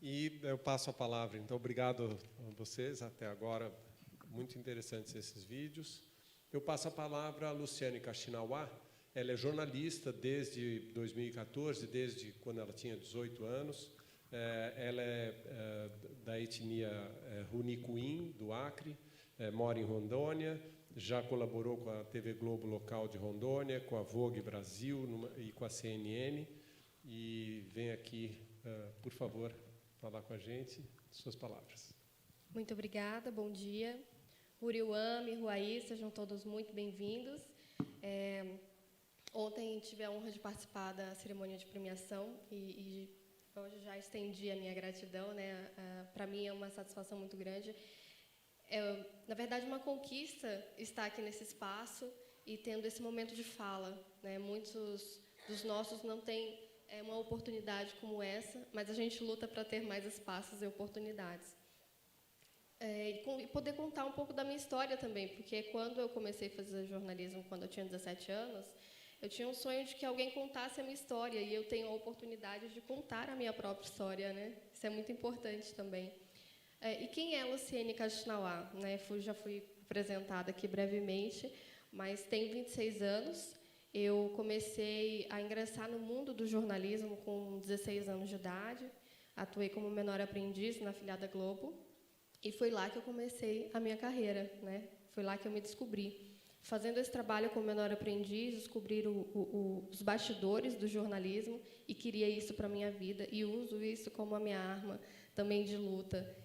E eu passo a palavra. Então, obrigado a vocês até agora. Muito interessantes esses vídeos. Eu passo a palavra a Luciane Kaxinawa. Ela é jornalista desde 2014, desde quando ela tinha 18 anos. Ela é da etnia Runicuim, do Acre, mora em Rondônia, já colaborou com a TV Globo local de Rondônia, com a Vogue Brasil e com a CNN. E vem aqui, por favor, falar com a gente. Suas palavras. Muito obrigada, bom dia. Uriuami, Ruaí, sejam todos muito bem-vindos. Ontem tive a honra de participar da cerimônia de premiação e hoje já estendi a minha gratidão, né? Para mim é uma satisfação muito grande. Na verdade, uma conquista estar aqui nesse espaço e tendo esse momento de fala, né? Muitos dos nossos não têm uma oportunidade como essa, mas a gente luta para ter mais espaços e oportunidades. E poder contar um pouco da minha história também, porque quando eu comecei a fazer jornalismo, quando eu tinha 17 anos, eu tinha um sonho de que alguém contasse a minha história, e eu tenho a oportunidade de contar a minha própria história, né? Isso é muito importante também. E quem é Luciane Kaxinawa? Né? Já fui apresentada aqui brevemente, mas tenho 26 anos. Eu comecei a ingressar no mundo do jornalismo com 16 anos de idade. Atuei como menor aprendiz na afiliada Globo. E foi lá que eu comecei a minha carreira, né? Foi lá que eu me descobri. Fazendo esse trabalho como menor aprendiz, descobri os bastidores do jornalismo e queria isso para a minha vida. E uso isso como a minha arma também de luta.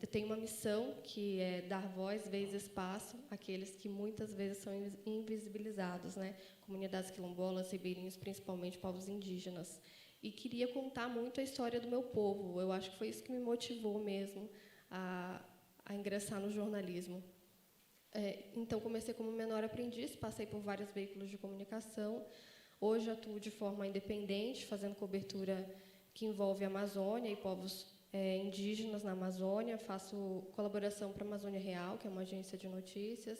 Eu tenho uma missão que é dar voz, vez e espaço àqueles que muitas vezes são invisibilizados, né? Comunidades quilombolas, ribeirinhos, principalmente povos indígenas. e queria contar muito a história do meu povo. Eu acho que foi isso que me motivou mesmo a ingressar no jornalismo. Então, comecei como menor aprendiz, passei por vários veículos de comunicação. Hoje, atuo de forma independente, fazendo cobertura que envolve a Amazônia e povos indígenas na Amazônia. Faço colaboração para a Amazônia Real, que é uma agência de notícias,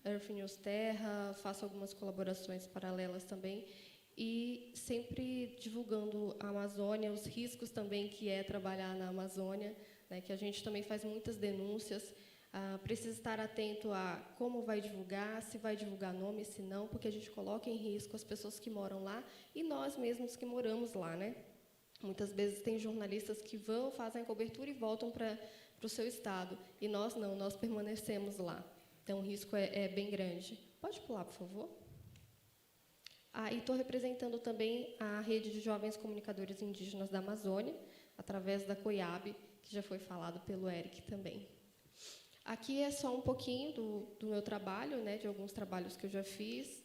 Earth News Terra, faço algumas colaborações paralelas também, e sempre divulgando a Amazônia, os riscos também que é trabalhar na Amazônia, né, que a gente também faz muitas denúncias. Precisa estar atento a como vai divulgar, se vai divulgar nome, se não, porque a gente coloca em risco as pessoas que moram lá e nós mesmos que moramos lá, né? Muitas vezes tem jornalistas que vão, fazem a cobertura e voltam para o seu estado, e nós não, nós permanecemos lá. Então, o risco é bem grande. Pode pular, por favor? E estou representando também a rede de jovens comunicadores indígenas da Amazônia, através da COIAB, que já foi falado pelo Eric também. Aqui é só um pouquinho do meu trabalho, né, de alguns trabalhos que eu já fiz.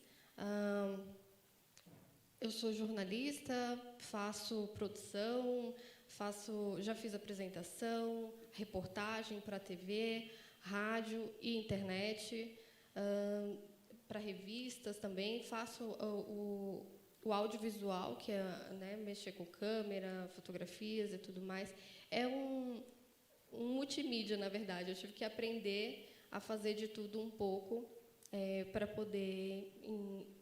Eu sou jornalista, faço produção, já fiz apresentação, reportagem para TV, rádio e internet, para revistas também. Faço o audiovisual, que é, né, mexer com câmera, fotografias e tudo mais. É um multimídia, na verdade. Eu tive que aprender a fazer de tudo um pouco para poder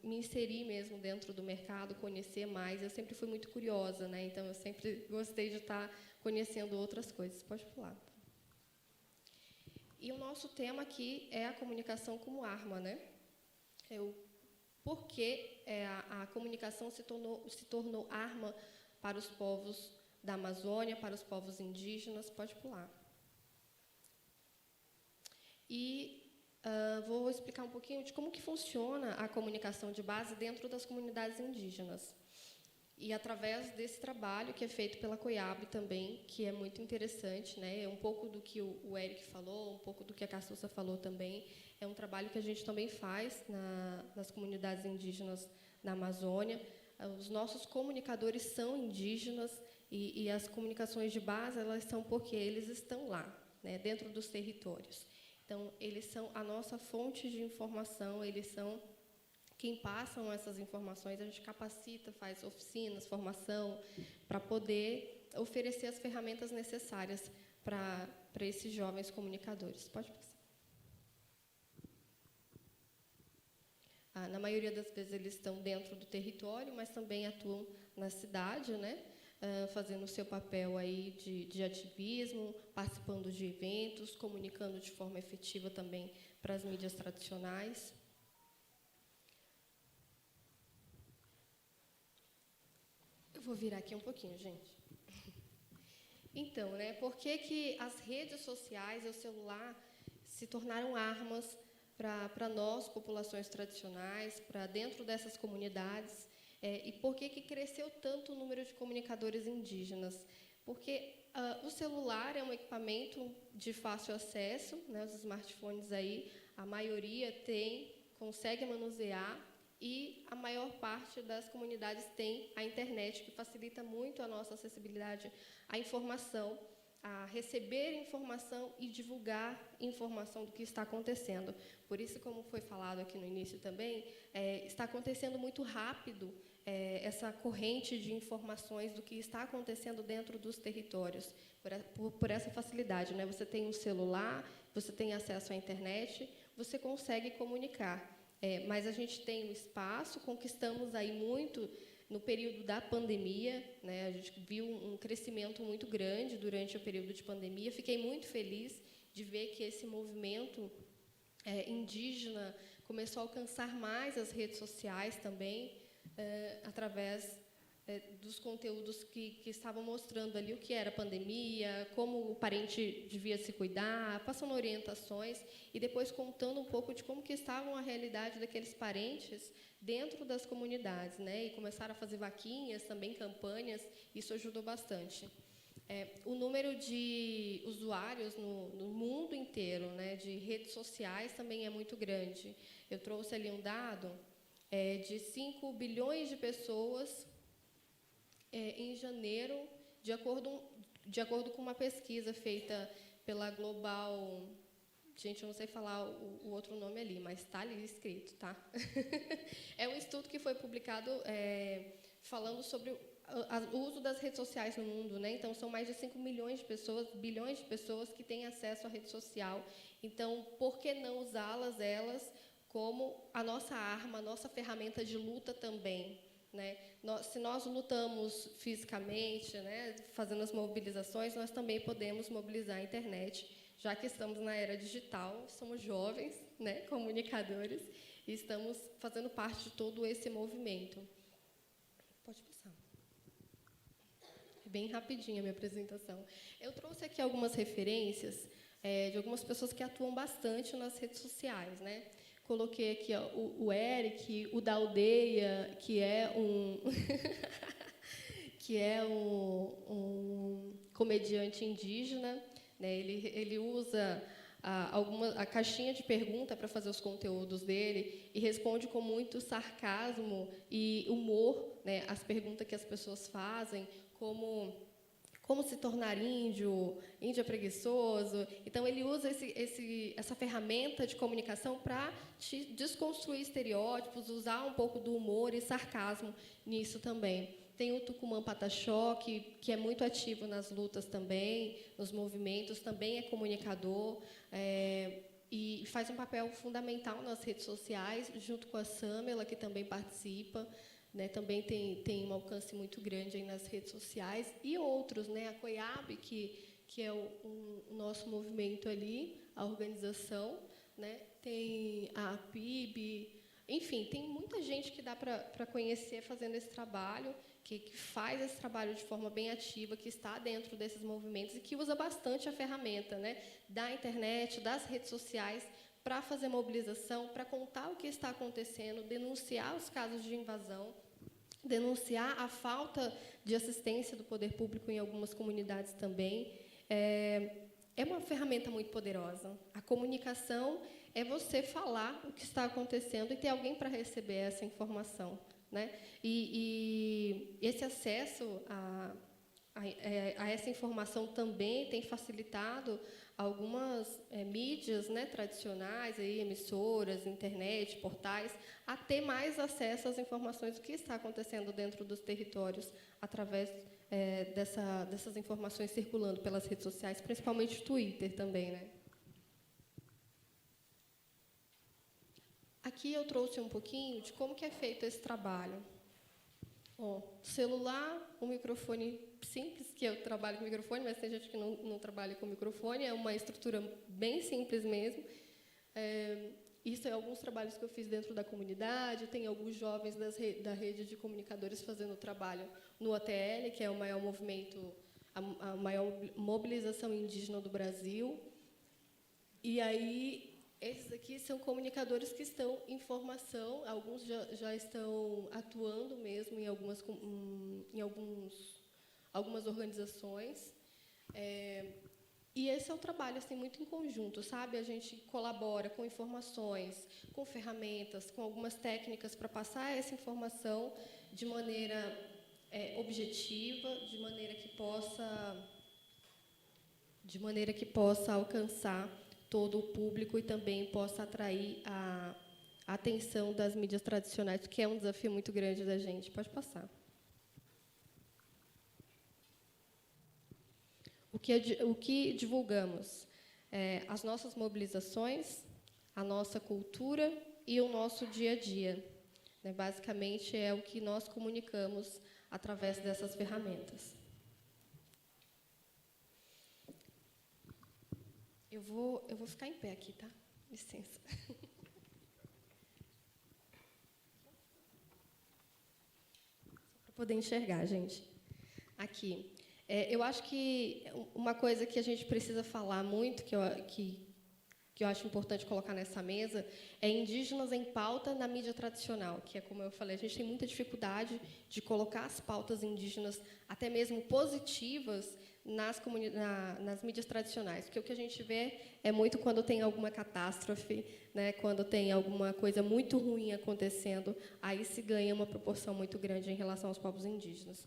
me inserir mesmo dentro do mercado, conhecer mais. Eu sempre fui muito curiosa, né? Então, eu sempre gostei de estar conhecendo outras coisas. Pode pular. E o nosso tema aqui é a comunicação como arma, né? Por que a comunicação se tornou arma para os povos da Amazônia, para os povos indígenas. Pode pular. E vou explicar um pouquinho de como que funciona a comunicação de base dentro das comunidades indígenas. E através desse trabalho que é feito pela COIAB também, que é muito interessante, né? É um pouco do que o Eric falou, um pouco do que a Cassussa falou também. É um trabalho que a gente também faz nas comunidades indígenas na Amazônia. Os nossos comunicadores são indígenas e as comunicações de base, elas são porque eles estão lá, né, dentro dos territórios. Então, eles são a nossa fonte de informação, eles são quem passam essas informações. A gente capacita, faz oficinas, formação, para poder oferecer as ferramentas necessárias para esses jovens comunicadores. Pode passar. Na maioria das vezes, eles estão dentro do território, mas também atuam na cidade, né? Fazendo o seu papel aí de ativismo, participando de eventos, comunicando de forma efetiva também para as mídias tradicionais. Eu vou virar aqui um pouquinho, gente. Então, né, por que as redes sociais e o celular se tornaram armas para nós, populações tradicionais, para dentro dessas comunidades? E por que cresceu tanto o número de comunicadores indígenas? Porque o celular é um equipamento de fácil acesso, né? Os smartphones aí, a maioria consegue manusear, e a maior parte das comunidades tem a internet, que facilita muito a nossa acessibilidade à informação, a receber informação e divulgar informação do que está acontecendo. Por isso, como foi falado aqui no início também, está acontecendo muito rápido essa corrente de informações do que está acontecendo dentro dos territórios, por essa facilidade, né? Você tem um celular, você tem acesso à internet, você consegue comunicar. Mas a gente tem um espaço, conquistamos aí muito no período da pandemia, né? A gente viu um crescimento muito grande durante o período de pandemia. Fiquei muito feliz de ver que esse movimento indígena começou a alcançar mais as redes sociais também, através dos conteúdos que estavam mostrando ali o que era a pandemia, como o parente devia se cuidar, passando orientações e depois contando um pouco de como que estavam a realidade daqueles parentes dentro das comunidades, né? E começaram a fazer vaquinhas, também campanhas, isso ajudou bastante. O número de usuários no mundo inteiro, né, de redes sociais também é muito grande. Eu trouxe ali um dado de 5 bilhões de pessoas em janeiro, de acordo com uma pesquisa feita pela Global... Gente, eu não sei falar o outro nome ali, mas está ali escrito, tá? É um estudo que foi publicado falando sobre o uso das redes sociais no mundo, né? Então, são mais de 5 milhões de pessoas, bilhões de pessoas que têm acesso à rede social. Então, por que não usá-las, elas, como a nossa arma, a nossa ferramenta de luta também, né? Se nós lutamos fisicamente, né, fazendo as mobilizações, nós também podemos mobilizar a internet, já que estamos na era digital, somos jovens, né, comunicadores, e estamos fazendo parte de todo esse movimento. Pode passar. É bem rapidinho a minha apresentação. Eu trouxe aqui algumas referências de algumas pessoas que atuam bastante nas redes sociais, né? Coloquei aqui o Eric, o da Aldeia, que é um comediante indígena, né? Ele usa a caixinha de pergunta para fazer os conteúdos dele e responde com muito sarcasmo e humor, né, as perguntas que as pessoas fazem, como se tornar índio é preguiçoso. Então, ele usa essa ferramenta de comunicação para desconstruir estereótipos, usar um pouco do humor e sarcasmo nisso também. Tem o Tucumã Pataxó, que é muito ativo nas lutas também, nos movimentos, também é comunicador, e faz um papel fundamental nas redes sociais, junto com a Samela, que também participa, né, também tem um alcance muito grande aí nas redes sociais, e outros, né, a COIAB, que é o nosso movimento ali, a organização, né, tem a PIB, enfim, tem muita gente que dá para conhecer fazendo esse trabalho, que faz esse trabalho de forma bem ativa, que está dentro desses movimentos e que usa bastante a ferramenta, né, da internet, das redes sociais, para fazer mobilização, para contar o que está acontecendo, denunciar os casos de invasão, denunciar a falta de assistência do poder público em algumas comunidades também. É uma ferramenta muito poderosa. A comunicação é você falar o que está acontecendo e ter alguém para receber essa informação, né? E esse acesso a essa informação também tem facilitado algumas mídias, né, tradicionais, aí, emissoras, internet, portais, a ter mais acesso às informações do que está acontecendo dentro dos territórios através dessas informações circulando pelas redes sociais, principalmente o Twitter também, né? Aqui eu trouxe um pouquinho de como que é feito esse trabalho. Celular, um microfone simples, que eu trabalho com microfone, mas tem gente que não trabalha com microfone, é uma estrutura bem simples mesmo. Isso é alguns trabalhos que eu fiz dentro da comunidade, tem alguns jovens da rede de comunicadores fazendo trabalho no ATL, que é o maior movimento, a maior mobilização indígena do Brasil. E aí, esses aqui são comunicadores que estão em formação, alguns já estão atuando mesmo em algumas organizações. E esse é um trabalho assim, muito em conjunto, sabe? A gente colabora com informações, com ferramentas, com algumas técnicas para passar essa informação de maneira objetiva, de maneira que possa alcançar todo o público e também possa atrair a atenção das mídias tradicionais, que é um desafio muito grande da gente. Pode passar. O que divulgamos? As nossas mobilizações, a nossa cultura e o nosso dia a dia. Basicamente, é o que nós comunicamos através dessas ferramentas. Eu vou ficar em pé aqui, tá? Licença. Para poder enxergar, gente. Aqui. Eu acho que uma coisa que a gente precisa falar muito, que eu acho importante colocar nessa mesa, é indígenas em pauta na mídia tradicional, que é, como eu falei, a gente tem muita dificuldade de colocar as pautas indígenas, até mesmo positivas, nas mídias tradicionais, porque o que a gente vê é muito quando tem alguma catástrofe, né, quando tem alguma coisa muito ruim acontecendo, aí se ganha uma proporção muito grande em relação aos povos indígenas.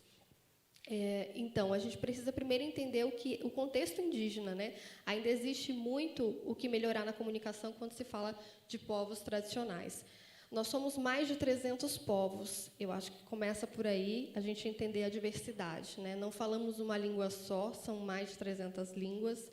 Então, a gente precisa primeiro entender o contexto indígena, né? Ainda existe muito o que melhorar na comunicação quando se fala de povos tradicionais. Nós somos mais de 300 povos. Eu acho que começa por aí a gente entender a diversidade, né? Não falamos uma língua só, são mais de 300 línguas,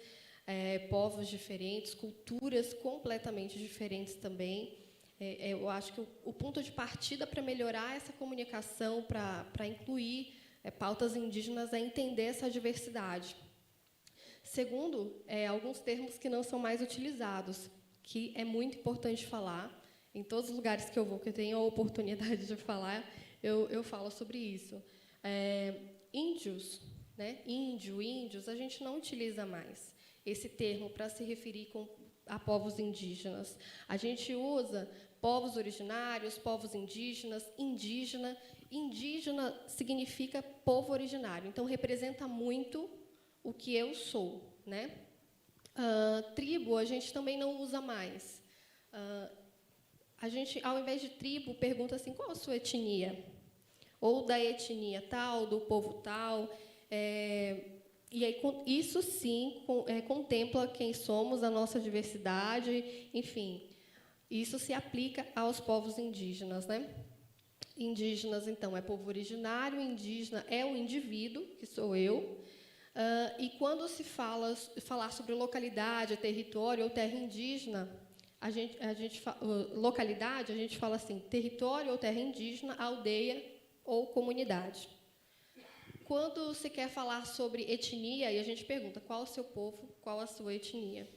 povos diferentes, culturas completamente diferentes também. Eu acho que o ponto de partida para melhorar essa comunicação, para incluir pautas indígenas, é entender essa diversidade. Segundo, alguns termos que não são mais utilizados, que é muito importante falar. Em todos os lugares que eu vou, que eu tenho a oportunidade de falar, eu falo sobre isso. Índios, né? Índios, a gente não utiliza mais esse termo para se referir a povos indígenas. A gente usa povos originários, povos indígenas, indígena. Indígena significa povo originário, então representa muito o que eu sou, né? Tribo a gente também não usa mais. A gente, ao invés de tribo, pergunta assim: qual a sua etnia? Ou da etnia tal, do povo tal. E aí, isso sim contempla quem somos, a nossa diversidade, enfim. Isso se aplica aos povos indígenas, né? Indígenas, então, é povo originário, indígena é o indivíduo, que sou eu. E quando se falar sobre localidade, território ou terra indígena, localidade, a gente fala assim: território ou terra indígena, aldeia ou comunidade. Quando se quer falar sobre etnia, e a gente pergunta qual o seu povo, qual a sua etnia.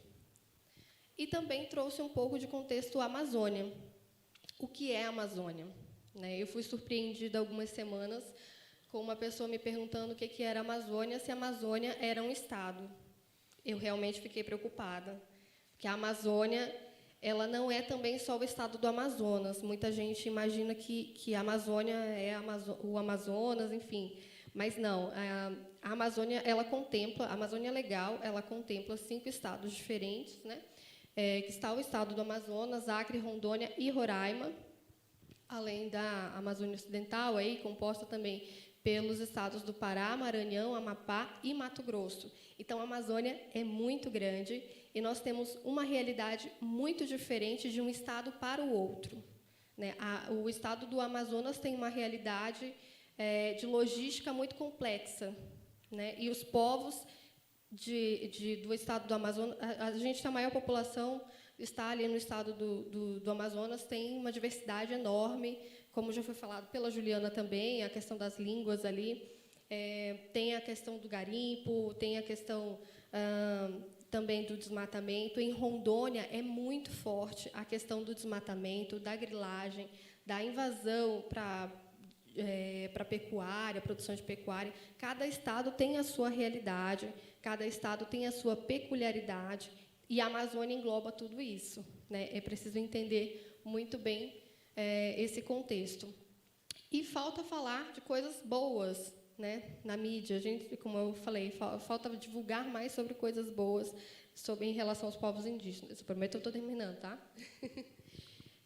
E também trouxe um pouco de contexto Amazônia. O que é a Amazônia? Eu fui surpreendida algumas semanas com uma pessoa me perguntando o que era a Amazônia, se a Amazônia era um estado. Eu realmente fiquei preocupada, porque a Amazônia, ela não é também só o estado do Amazonas. Muita gente imagina que a Amazônia é o Amazonas, enfim. Mas não, a Amazônia, a Amazônia Legal, ela contempla 5 estados diferentes, né? Que está o estado do Amazonas, Acre, Rondônia e Roraima, além da Amazônia Ocidental, aí, composta também pelos estados do Pará, Maranhão, Amapá e Mato Grosso. Então, a Amazônia é muito grande e nós temos uma realidade muito diferente de um estado para o outro, né? O estado do Amazonas tem uma realidade de logística muito complexa, né? E os povos do estado do Amazonas, a gente, a maior população está ali no estado do Amazonas, tem uma diversidade enorme, como já foi falado pela Juliana também, a questão das línguas ali, tem a questão do garimpo, tem a questão também do desmatamento. Em Rondônia é muito forte a questão do desmatamento, da grilagem, da invasão para pecuária, produção de pecuária. Cada estado tem a sua realidade, cada estado tem a sua peculiaridade, e a Amazônia engloba tudo isso, né? É preciso entender muito bem esse contexto. E falta falar de coisas boas, né? Na mídia, a gente, como eu falei, falta divulgar mais sobre coisas boas em relação aos povos indígenas. Eu prometo que eu estou terminando, tá?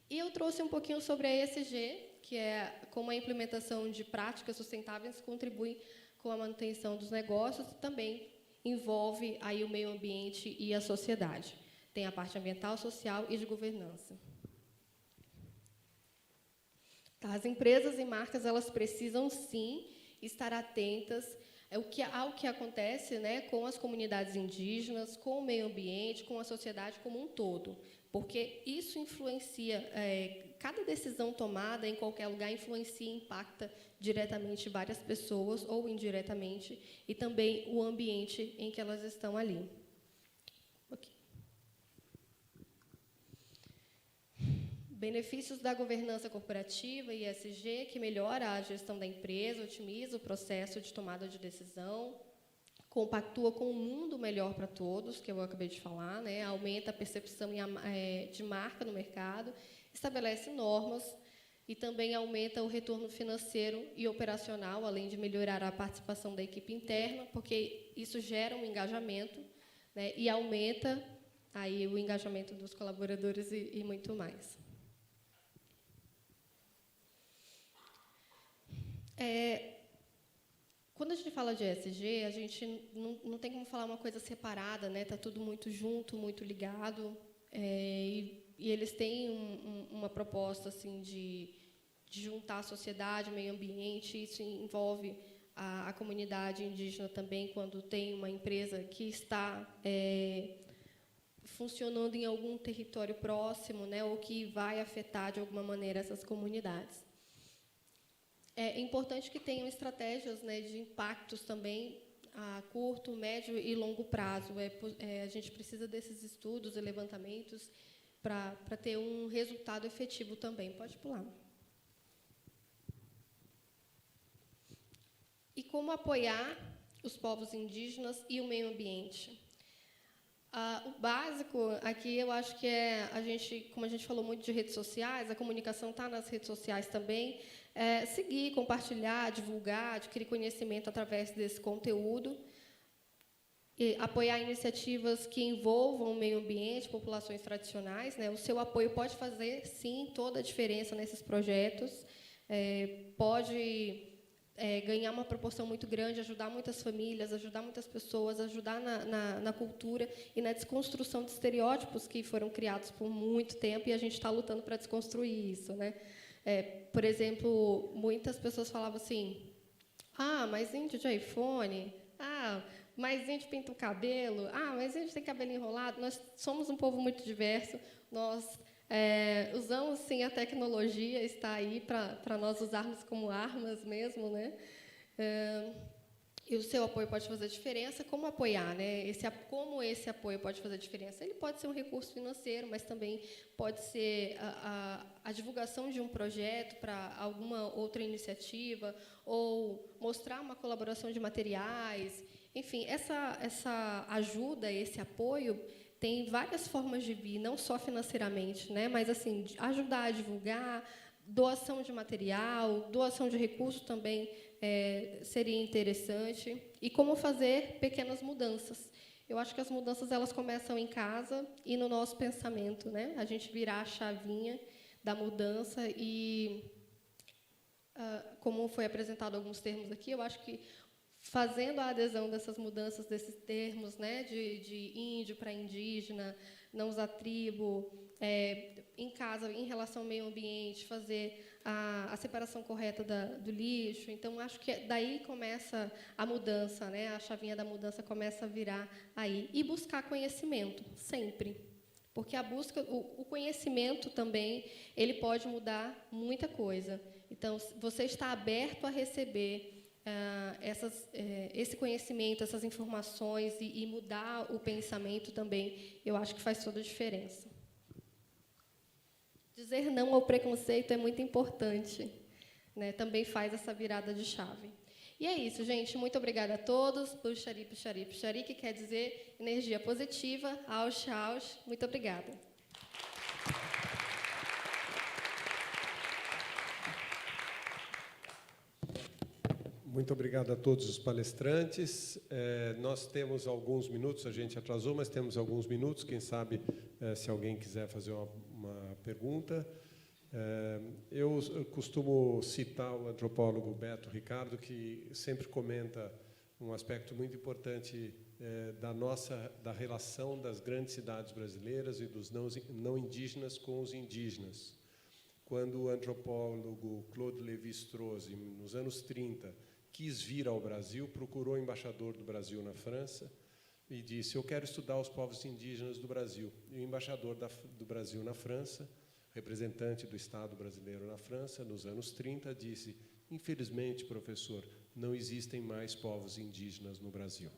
E eu trouxe um pouquinho sobre a ESG, que é como a implementação de práticas sustentáveis contribui com a manutenção dos negócios e também envolve aí o meio ambiente e a sociedade. Tem a parte ambiental, social e de governança. As empresas e marcas, elas precisam, sim, estar atentas ao que acontece, né, com as comunidades indígenas, com o meio ambiente, com a sociedade como um todo, porque isso influencia, cada decisão tomada em qualquer lugar influencia e impacta diretamente várias pessoas ou indiretamente, e também o ambiente em que elas estão ali. Okay. Benefícios da governança corporativa e ESG, que melhora a gestão da empresa, otimiza o processo de tomada de decisão, compactua com um mundo melhor para todos, que eu acabei de falar, né? Aumenta a percepção de marca no mercado, estabelece normas e também aumenta o retorno financeiro e operacional, além de melhorar a participação da equipe interna, porque isso gera um engajamento, né? E aumenta aí o engajamento dos colaboradores e muito mais. Quando a gente fala de ESG, a gente não tem como falar uma coisa separada, né? Está tudo muito junto, muito ligado. E eles têm uma proposta assim, de juntar a sociedade, meio ambiente. Isso envolve a comunidade indígena também, quando tem uma empresa que está funcionando em algum território próximo, né? Ou que vai afetar, de alguma maneira, essas comunidades. É importante que tenham estratégias, né, de impactos também a curto, médio e longo prazo. A gente precisa desses estudos e levantamentos para ter um resultado efetivo também. Pode pular. E como apoiar os povos indígenas e o meio ambiente? O básico aqui, eu acho que como a gente falou muito de redes sociais, a comunicação está nas redes sociais também, seguir, compartilhar, divulgar, adquirir conhecimento através desse conteúdo, e apoiar iniciativas que envolvam o meio ambiente, populações tradicionais, né? O seu apoio pode fazer, sim, toda a diferença nesses projetos, pode ganhar uma proporção muito grande, ajudar muitas famílias, ajudar muitas pessoas, ajudar na cultura e na desconstrução de estereótipos que foram criados por muito tempo, e a gente está lutando para desconstruir isso, né? Por exemplo, muitas pessoas falavam assim: mas índio de iPhone, mas índio pinta o cabelo, mas índio tem cabelo enrolado. Nós somos um povo muito diverso, nós usamos, sim, a tecnologia, está aí para nós usarmos como armas mesmo, né? E o seu apoio pode fazer diferença. Como apoiar, né? Como esse apoio pode fazer diferença? Ele pode ser um recurso financeiro, mas também pode ser a divulgação de um projeto para alguma outra iniciativa, ou mostrar uma colaboração de materiais. Enfim, essa ajuda, esse apoio, tem várias formas de vir, não só financeiramente, né? Mas assim, ajudar a divulgar, doação de material, doação de recursos também seria interessante. E como fazer pequenas mudanças. Eu acho que as mudanças elas começam em casa e no nosso pensamento, né? A gente virar a chavinha da mudança e, como foi apresentado alguns termos aqui, eu acho que fazendo a adesão dessas mudanças, desses termos, né, de índio para indígena, não usar tribo, em casa, em relação ao meio ambiente, fazer a separação correta do lixo. Então, acho que daí começa a mudança, né? A chavinha da mudança começa a virar aí. E buscar conhecimento, sempre. Porque a busca, o conhecimento também, ele pode mudar muita coisa. Então, você está aberto a receber esse conhecimento, essas informações e mudar o pensamento também, eu acho que faz toda a diferença. Dizer não ao preconceito é muito importante, né? Também faz essa virada de chave. E é isso, gente. Muito obrigada a todos. Puxari, puxari, puxari, que quer dizer energia positiva. Aush, aush. Muito obrigada. Muito obrigado a todos os palestrantes. Nós temos alguns minutos, a gente atrasou, mas temos alguns minutos. Quem sabe, se alguém quiser fazer uma pergunta. Eu costumo citar o antropólogo Beto Ricardo, que sempre comenta um aspecto muito importante da relação das grandes cidades brasileiras e dos não indígenas com os indígenas. Quando o antropólogo Claude Lévi-Strauss, nos anos 30, quis vir ao Brasil, procurou o embaixador do Brasil na França e disse: eu quero estudar os povos indígenas do Brasil. E o embaixador do Brasil na França, representante do Estado brasileiro na França, nos anos 30, disse: infelizmente, professor, não existem mais povos indígenas no Brasil.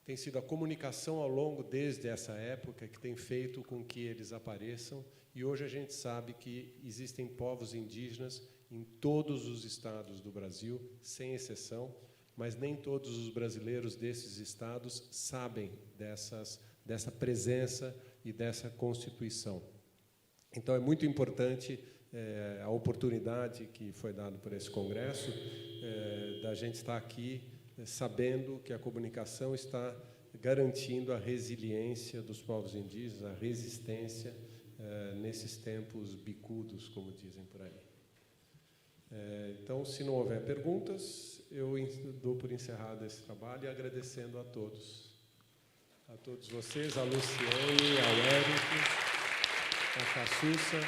Tem sido a comunicação ao longo, desde essa época, que tem feito com que eles apareçam, e hoje a gente sabe que existem povos indígenas em todos os estados do Brasil, sem exceção, mas nem todos os brasileiros desses estados sabem dessa presença e dessa Constituição. Então, é muito importante a oportunidade que foi dada por esse congresso, da gente estar aqui sabendo que a comunicação está garantindo a resiliência dos povos indígenas, a resistência nesses tempos bicudos, como dizem por aí. Então, se não houver perguntas, eu dou por encerrado esse trabalho e agradecendo a todos vocês, a Luciane, ao Érico, a Cassussa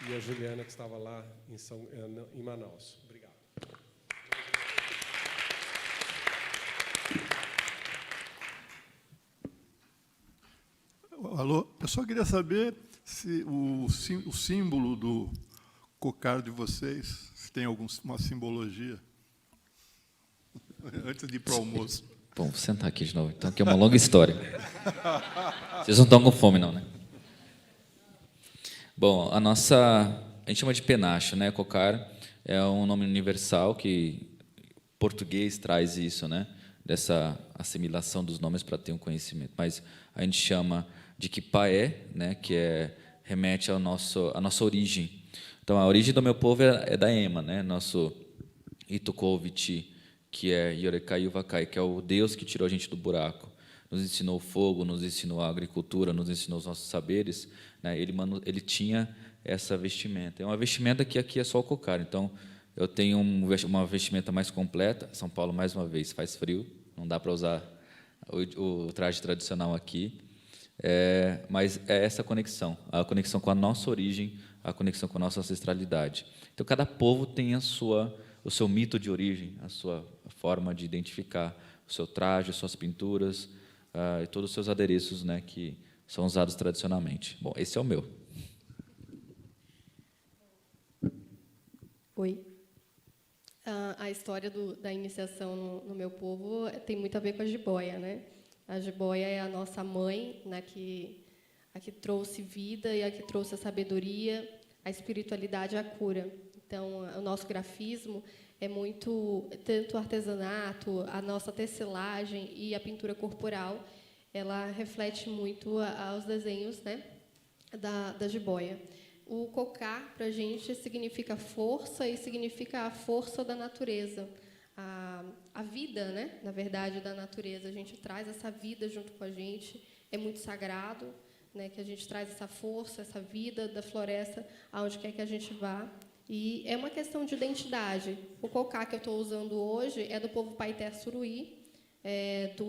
e a Juliana, que estava lá em Manaus. Obrigado. Alô, eu só queria saber se o símbolo do cocar de vocês se tem alguma simbologia antes de ir para o almoço. Bom, vou sentar aqui de novo. Então, aqui é uma longa história. Vocês não estão com fome, não, né? Bom, a gente chama de penacho, né? Cocar é um nome universal que português traz isso, né? Dessa assimilação dos nomes para ter um conhecimento. Mas a gente chama de Kipaé, né? Que remete à nossa origem. Então, a origem do meu povo é da Ema, né? Nosso Itukoviti, que é Yorekaiuvakai, que é o Deus que tirou a gente do buraco, nos ensinou o fogo, nos ensinou a agricultura, nos ensinou os nossos saberes, né? Ele tinha essa vestimenta. É uma vestimenta que aqui é só o cocar. Então, eu tenho uma vestimenta mais completa. São Paulo, mais uma vez, faz frio, não dá para usar o traje tradicional aqui, mas é essa conexão, a conexão com a nossa origem, a conexão com a nossa ancestralidade. Então, cada povo tem o seu mito de origem, a sua forma de identificar o seu traje, as suas pinturas e todos os seus adereços, né, que são usados tradicionalmente. Bom, esse é o meu. Oi. A história da iniciação no meu povo tem muito a ver com a jiboia, né? A jiboia é a nossa mãe, né, a que trouxe vida e a que trouxe a sabedoria, a espiritualidade e a cura. Então, o nosso grafismo é muito, tanto o artesanato, a nossa tecelagem e a pintura corporal, ela reflete muito aos desenhos, né, da jiboia. O cocar, para a gente, significa força e significa a força da natureza, a vida, né, na verdade, da natureza. A gente traz essa vida junto com a gente, é muito sagrado, né, que a gente traz essa força, essa vida da floresta aonde quer que a gente vá. E é uma questão de identidade. O cocá que eu estou usando hoje é do povo Paité Suruí,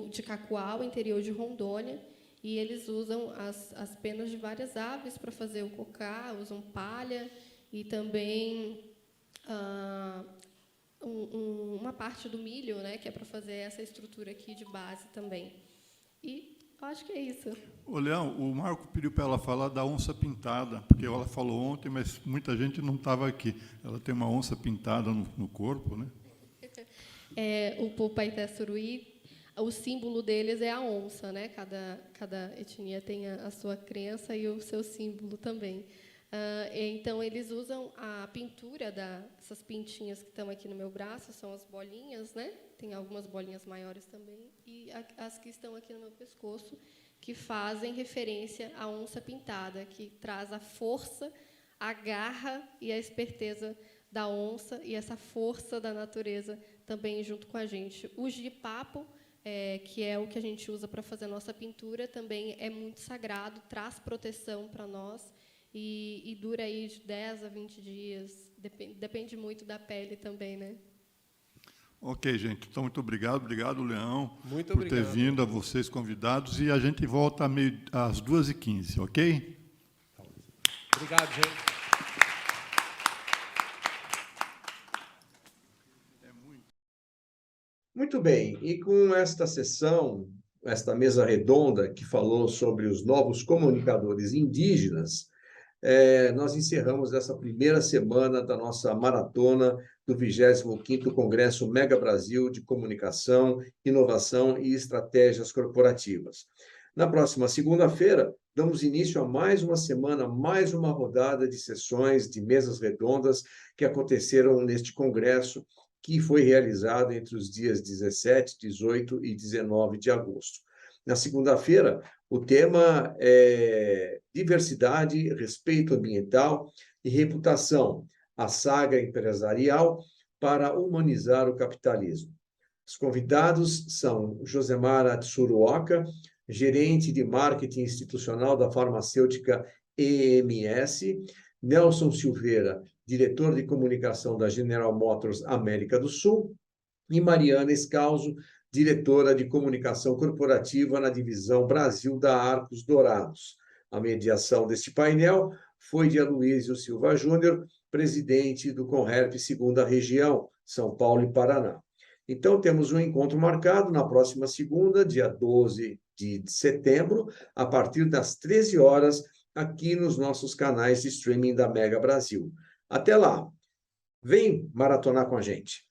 de Cacoal, interior de Rondônia, e eles usam as penas de várias aves para fazer o cocá, usam palha e também uma parte do milho, né, que é para fazer essa estrutura aqui de base também. E eu acho que é isso. Ô, Leão, o Marco pediu para ela falar da onça pintada, porque ela falou ontem, mas muita gente não estava aqui. Ela tem uma onça pintada no corpo, né? O povo Paité Suruí, o símbolo deles é a onça, né? Cada etnia tem a sua crença e o seu símbolo também. Então, eles usam a pintura dessas pintinhas que estão aqui no meu braço, são as bolinhas, né? Tem algumas bolinhas maiores também, e as que estão aqui no meu pescoço, que fazem referência à onça pintada, que traz a força, a garra e a esperteza da onça e essa força da natureza também junto com a gente. O jiripapo, que é o que a gente usa para fazer a nossa pintura, também é muito sagrado, traz proteção para nós e dura aí de 10 a 20 dias, depende muito da pele também, né? Ok, gente. Então, muito obrigado. Obrigado, Leão, muito por ter vindo, a vocês convidados. E a gente volta às 2h15, ok? Obrigado, gente. Muito bem. E com esta sessão, esta mesa redonda que falou sobre os novos comunicadores indígenas, nós encerramos essa primeira semana da nossa maratona do 25º Congresso Mega Brasil de Comunicação, Inovação e Estratégias Corporativas. Na próxima segunda-feira, damos início a mais uma semana, mais uma rodada de sessões de mesas redondas que aconteceram neste congresso, que foi realizado entre os dias 17, 18 e 19 de agosto. Na segunda-feira, o tema é diversidade, respeito ambiental e reputação, a saga empresarial para humanizar o capitalismo. Os convidados são Josemara Tsuruoka, gerente de marketing institucional da farmacêutica EMS, Nelson Silveira, diretor de comunicação da General Motors América do Sul, e Mariana Escalzo, diretora de comunicação corporativa na divisão Brasil da Arcos Dourados. A mediação deste painel foi de Aloysio Silva Júnior, presidente do Conherp 2ª Região, São Paulo e Paraná. Então, temos um encontro marcado na próxima segunda, dia 12 de setembro, a partir das 13 horas, aqui nos nossos canais de streaming da Mega Brasil. Até lá! Vem maratonar com a gente!